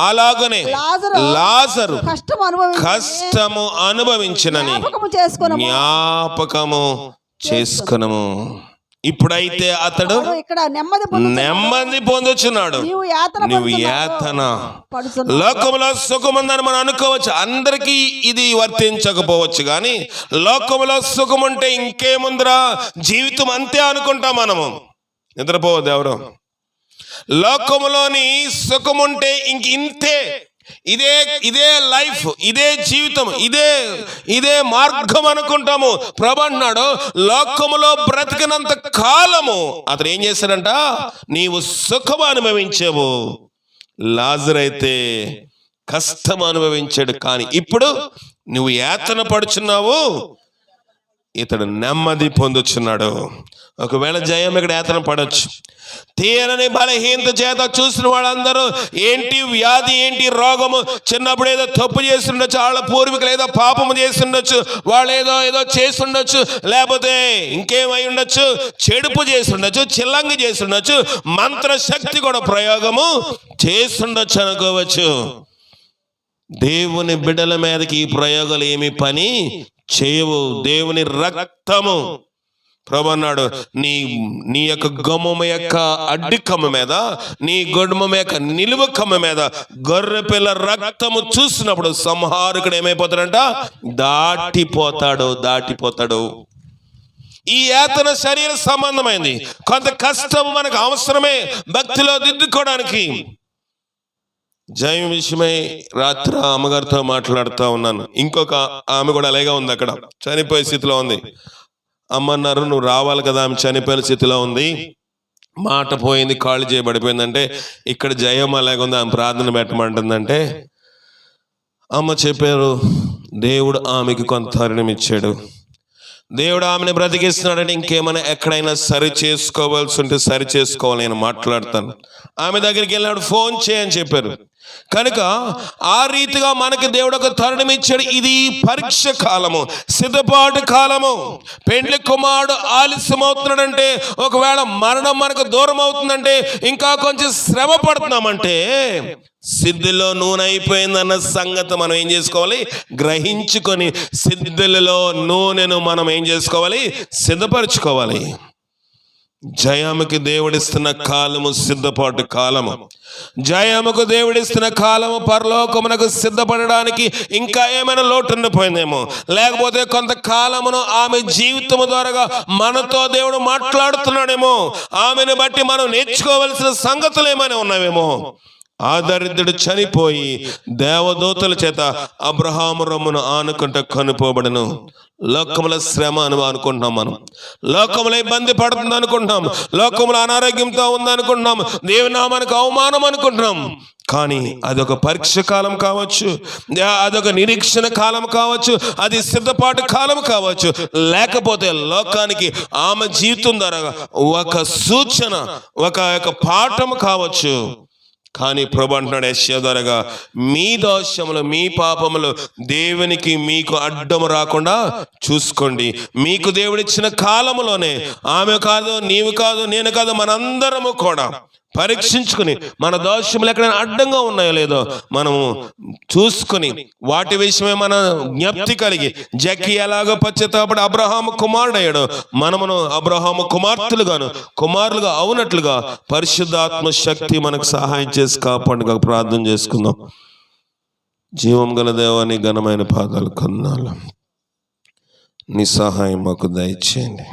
అలాగనే లాజరు కష్టము అనుభవించినని జ్ఞాపకము చేసుకునము. ఇప్పుడైతే అతడు నెమ్మది పొందుచున్నాడు. నువ్వు యాతన లోకంలో సుఖముందని మనం అనుకోవచ్చు, అందరికీ ఇది వర్తించకపోవచ్చు, కానీ లోకంలో సుఖం ఉంటే ఇంకేముందిరా, జీవితం అంతే అనుకుంటాం మనము. నిద్రపోవద్దు ఎవరు. లోకంలోని సుఖం ఉంటే ఇంతే, ఇదే లైఫ్, ఇదే జీవితం, ఇదే మార్గం అనుకుంటాము. ప్రభు అన్నాడు, లోకములో బ్రతికినంత కాలము అతను ఏం చేశాడంట, నీవు సుఖం అనుభవించావు. లాజరు అయితే కష్టం అనుభవించాడు, కానీ ఇప్పుడు నువ్వు యాతన పడుచున్నావు. ఇతడు నెమ్మది పొందుచున్నాడు. ఒకవేళ జయం ఇక్కడ యాతన పడవచ్చు. తీరని బలహీనత చేత చూసిన వాళ్ళందరూ ఏంటి వ్యాధి, ఏంటి రోగము, చిన్నప్పుడు ఏదో తప్పు చేస్తుండొచ్చు, వాళ్ళ పూర్వీకులు ఏదో పాపము చేస్తుండొచ్చు, వాళ్ళు ఏదో చేస్తుండొచ్చు, లేకపోతే ఇంకేమై ఉండొచ్చు, చెడుపు చేస్తుండొచ్చు, చిల్లంగి చేస్తుండొచ్చు, మంత్రశక్తి కూడా ప్రయోగము చేస్తుండొచ్చు అనుకోవచ్చు. దేవుని బిడ్డల మీదకి ఈ ప్రయోగాలు ఏమి పని చేయవు. దేవుని రక్తము ప్రభు అన్నాడు, నీ యొక్క గొమ్మమ యొక్క అడ్డి కమ్మ మీద, నీ గొడ్మమ యొక్క నిలువ కమ్మ మీద గొర్రెపిల్ల రక్తము చూసినప్పుడు సంహారకుడు ఏమైపోతాడంట? దాటిపోతాడు. ఈ యాతన శరీర సంబంధమైంది. కొంత కష్టం మనకు అవసరమే భక్తిలో దిద్దుకోవడానికి. జయం విషయమై రాత్రి అమ్మగారితో మాట్లాడుతూ ఉన్నాను. ఇంకొక ఆమె కూడా అలాగే ఉంది, అక్కడ చనిపోయే స్థితిలో ఉంది. అమ్మన్నారు, నువ్వు రావాలి కదా, ఆమె చనిపోయిన స్థితిలో ఉంది, మాట పోయింది, కాళ్ళు చేయబడిపోయిందంటే ఇక్కడ జయం అలాగే ఉంది, ఆమె ప్రార్థన పెట్టమంటుందంటే అమ్మ చెప్పారు, దేవుడు ఆమెకి కొంత తరుణం ఇచ్చాడు, దేవుడు ఆమెను బ్రతికిస్తున్నాడని ఇంకేమైనా ఎక్కడైనా సరి చేసుకోవాల్సి ఉంటే సరి చేసుకోవాలి, నేను మాట్లాడతాను. ఆమె దగ్గరికి వెళ్ళినాడు, ఫోన్ చేయని చెప్పారు. కనుక ఆ రీతిగా మనకి దేవుడు ఒక తరుణం ఇచ్చాడు. ఇది పరీక్ష కాలము, సిద్ధపాటు కాలము. పెండ్లి కుమారుడు ఆలస్యం అవుతున్నాడంటే, ఒకవేళ మరణం మనకు దూరం అవుతుందంటే, ఇంకా కొంచెం శ్రమ పడుతున్నామంటే సిద్ధుల్లో నూనె అయిపోయిందన్న సంగతి మనం ఏం చేసుకోవాలి? గ్రహించుకొని సిద్ధులలో నూనెను మనం ఏం చేసుకోవాలి? సిద్ధపరచుకోవాలి. జయముకి దేవుడిస్తున్న కాలము సిద్ధపాటు కాలము. జయముకు దేవుడిస్తున్న కాలము పరలోకమునకు సిద్ధపడడానికి ఇంకా ఏమైనా లోటు ఉండిపోయిందేమో, లేకపోతే కొంతకాలమును ఆమె జీవితము ద్వారా మనతో దేవుడు మాట్లాడుతున్నాడేమో, ఆమెను బట్టి మనం నేర్చుకోవలసిన సంగతులు ఏమైనా ఉన్నావేమో. ఆ దరిద్రుడు చనిపోయి దేవదూతల చేత అబ్రహాము రొమ్మును ఆనుకుంటూ కనుపోబడను. లోకముల శ్రమ అనుకుంటున్నాం, మనం లోకములో ఇబ్బంది పడుతుంది అనుకుంటున్నాం, లోకములో అనారోగ్యంతో ఉంది అనుకుంటున్నాం, దేవుని నామానికి అవమానం అనుకుంటున్నాం. కానీ అదొక పరీక్ష కాలం కావచ్చు, అదొక నిరీక్షణ కాలం కావచ్చు, అది సిద్ధపాటు కాలం కావచ్చు, లేకపోతే లోకానికి ఆమె జీవితం ద్వారా ఒక సూచన, ఒక పాఠం కావచ్చు. కానీ ప్రభు అంటున్నాడు యెషయా ద్వారాగా, మీ దోషములు, మీ పాపములు దేవునికి మీకు అడ్డము రాకుండా చూసుకోండి. మీకు దేవుడిచ్చిన కాలములోనే ఆమె కాదు, నీవు కాదు, నేను కాదు, మనందరము కూడా పరీక్షించుకుని మన దోషములు ఎక్కడైనా అడ్డంగా ఉన్నాయో లేదో మనము చూసుకుని వాటి విషయమే మన జ్ఞప్తి కలిగి, జక్కి ఎలాగో పశ్చాత్తాపడి అబ్రహాము కుమారుడు అయ్యాడు, మనమును అబ్రహాము కుమారులుగా అవునట్లుగా పరిశుద్ధాత్మ శక్తి మనకు సహాయం చేసి కాపాడుగా ప్రార్థన చేసుకుందాం. జీవం గల దేవాని ఘనమైన పాదాలు కొందాలు, నీ సహాయం మాకు దయచేయండి.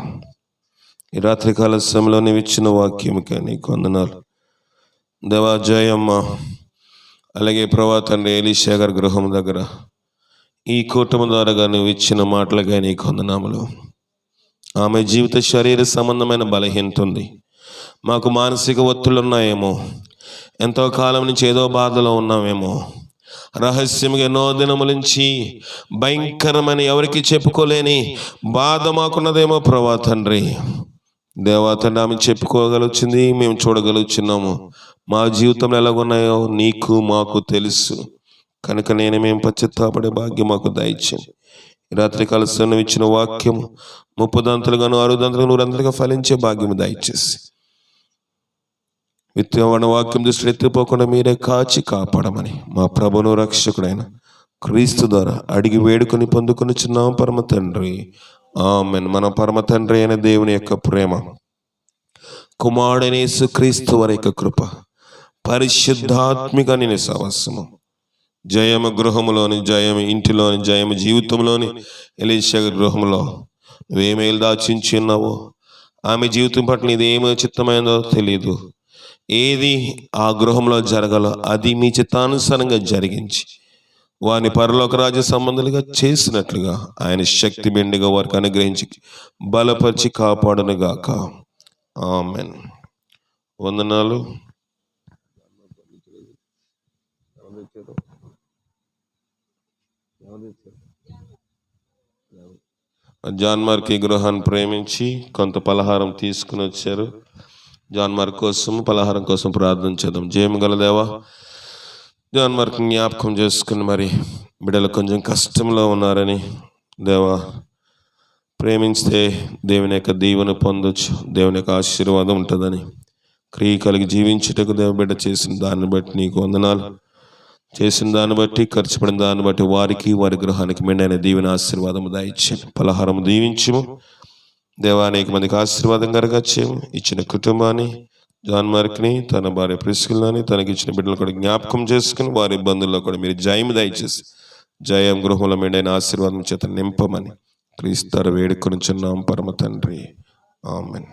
ఈ రాత్రికాల సమయంలో నీవు ఇచ్చిన వాక్యముకే నీకు వందనాలు దేవా. జయమ్మ, అలాగే ప్రభా తండ్రి ఎలీషా గారి గృహం దగ్గర ఈ కూటమి ద్వారా నువ్వు ఇచ్చిన మాటలుగా నీకు వందనాములు. ఆమె జీవిత శరీర సంబంధమైన బలహీనత ఉంది, మాకు మానసిక ఒత్తులు ఉన్నాయేమో, ఎంతో కాలం నుంచి ఏదో బాధలో ఉన్నామేమో, రహస్యంగా ఎన్నో దినముల నుంచి భయంకరమైన ఎవరికి చెప్పుకోలేని బాధ మాకున్నదేమో ప్రభా తండ్రి. దేవతండ్రి ఆమె చెప్పుకోగలుగుతుంది, మేము చూడగలుగుతున్నాము. మా జీవితంలో ఎలాగున్నాయో నీకు మాకు తెలుసు. కనుక మేము పశ్చాత్తాపడే భాగ్యం మాకు దయచేయండి. రాత్రికాల సమయం ఇచ్చిన వాక్యం 30 దంతలుగాను 60 దంతలుగా 100 దంతలుగా ఫలించే భాగ్యం దయచేసి విత్తవన వాక్యం దృష్టి ఎత్తిపోకుండా మీరే కాచి కాపాడమని మా ప్రభువును రక్షకుడైన క్రీస్తు ద్వారా అడిగి వేడుకొని పొందుకొనిచున్నాం పరమ తండ్రి, ఆమేన్. మన పరమ తండ్రి అయిన దేవుని యొక్క ప్రేమ, కుమారుడైన యేసుక్రీస్తు వారి యొక్క కృప, పరిశుద్ధాత్మిక నీ సహవాసము, జయము గృహములోని, జయము ఇంటిలోని, జయము జీవితంలోని, ఎలీషా గృహంలో నువ్వేమేలు దాచించి ఉన్నావో, ఆమె జీవితం పట్ల ఇది ఏమో చిత్తమైందో తెలియదు, ఏది ఆ గృహంలో జరగాలో అది మీ చిత్తానుసారంగా జరిగించి వారిని పరలోక రాజ్య సంబంధాలుగా చేసినట్లుగా ఆయన శక్తి మెండుగా వారికి అనుగ్రహించి బలపరిచి కాపాడునుగాక. ఆమేన్. వందనాలు. జాన్ మార్క్ ఈ గృహాన్ని ప్రేమించి కొంత పలహారం తీసుకుని వచ్చారు. జాన్ మార్క్ కోసం పలహారం కోసం ప్రార్థన చేద్దాం. జయము గల దేవా, జాన్ మార్క్ జ్ఞాపకం చేసుకుని మరి బిడ్డలు కొంచెం కష్టంలో ఉన్నారని దేవా, ప్రేమించితే దేవుని యొక్క దీవెన పొందొచ్చు, దేవుని యొక్క ఆశీర్వాదం ఉంటుందని, క్రియ కలిగి జీవించుటకు దేవబిడ్డ చేసిన దాన్ని బట్టి నీకు వందనాలు. చేసిన దాన్ని బట్టి, ఖర్చు పడిన దాన్ని బట్టి వారికి వారి గృహానికి మెండైన దీవెన ఆశీర్వాదము దాయిచ్చి పలహారము దీవించము దేవా. అనేక మందికి ఆశీర్వాదం కలగచ్చేము. ఇచ్చిన కుటుంబాన్ని, జాన్ మార్క్ని, తన భార్య ప్రిస్కిల్లాని, తనకి ఇచ్చిన బిడ్డలు కూడా జ్ఞాపకం చేసుకుని వారి ఇబ్బందుల్లో కూడా మీరు జయము దయచేసి జయం గృహంలో మెండైన ఆశీర్వాదం చేత నింపమని క్రీస్తు వేడుకొనుచున్నాం పరమ తండ్రి. ఆమేన్.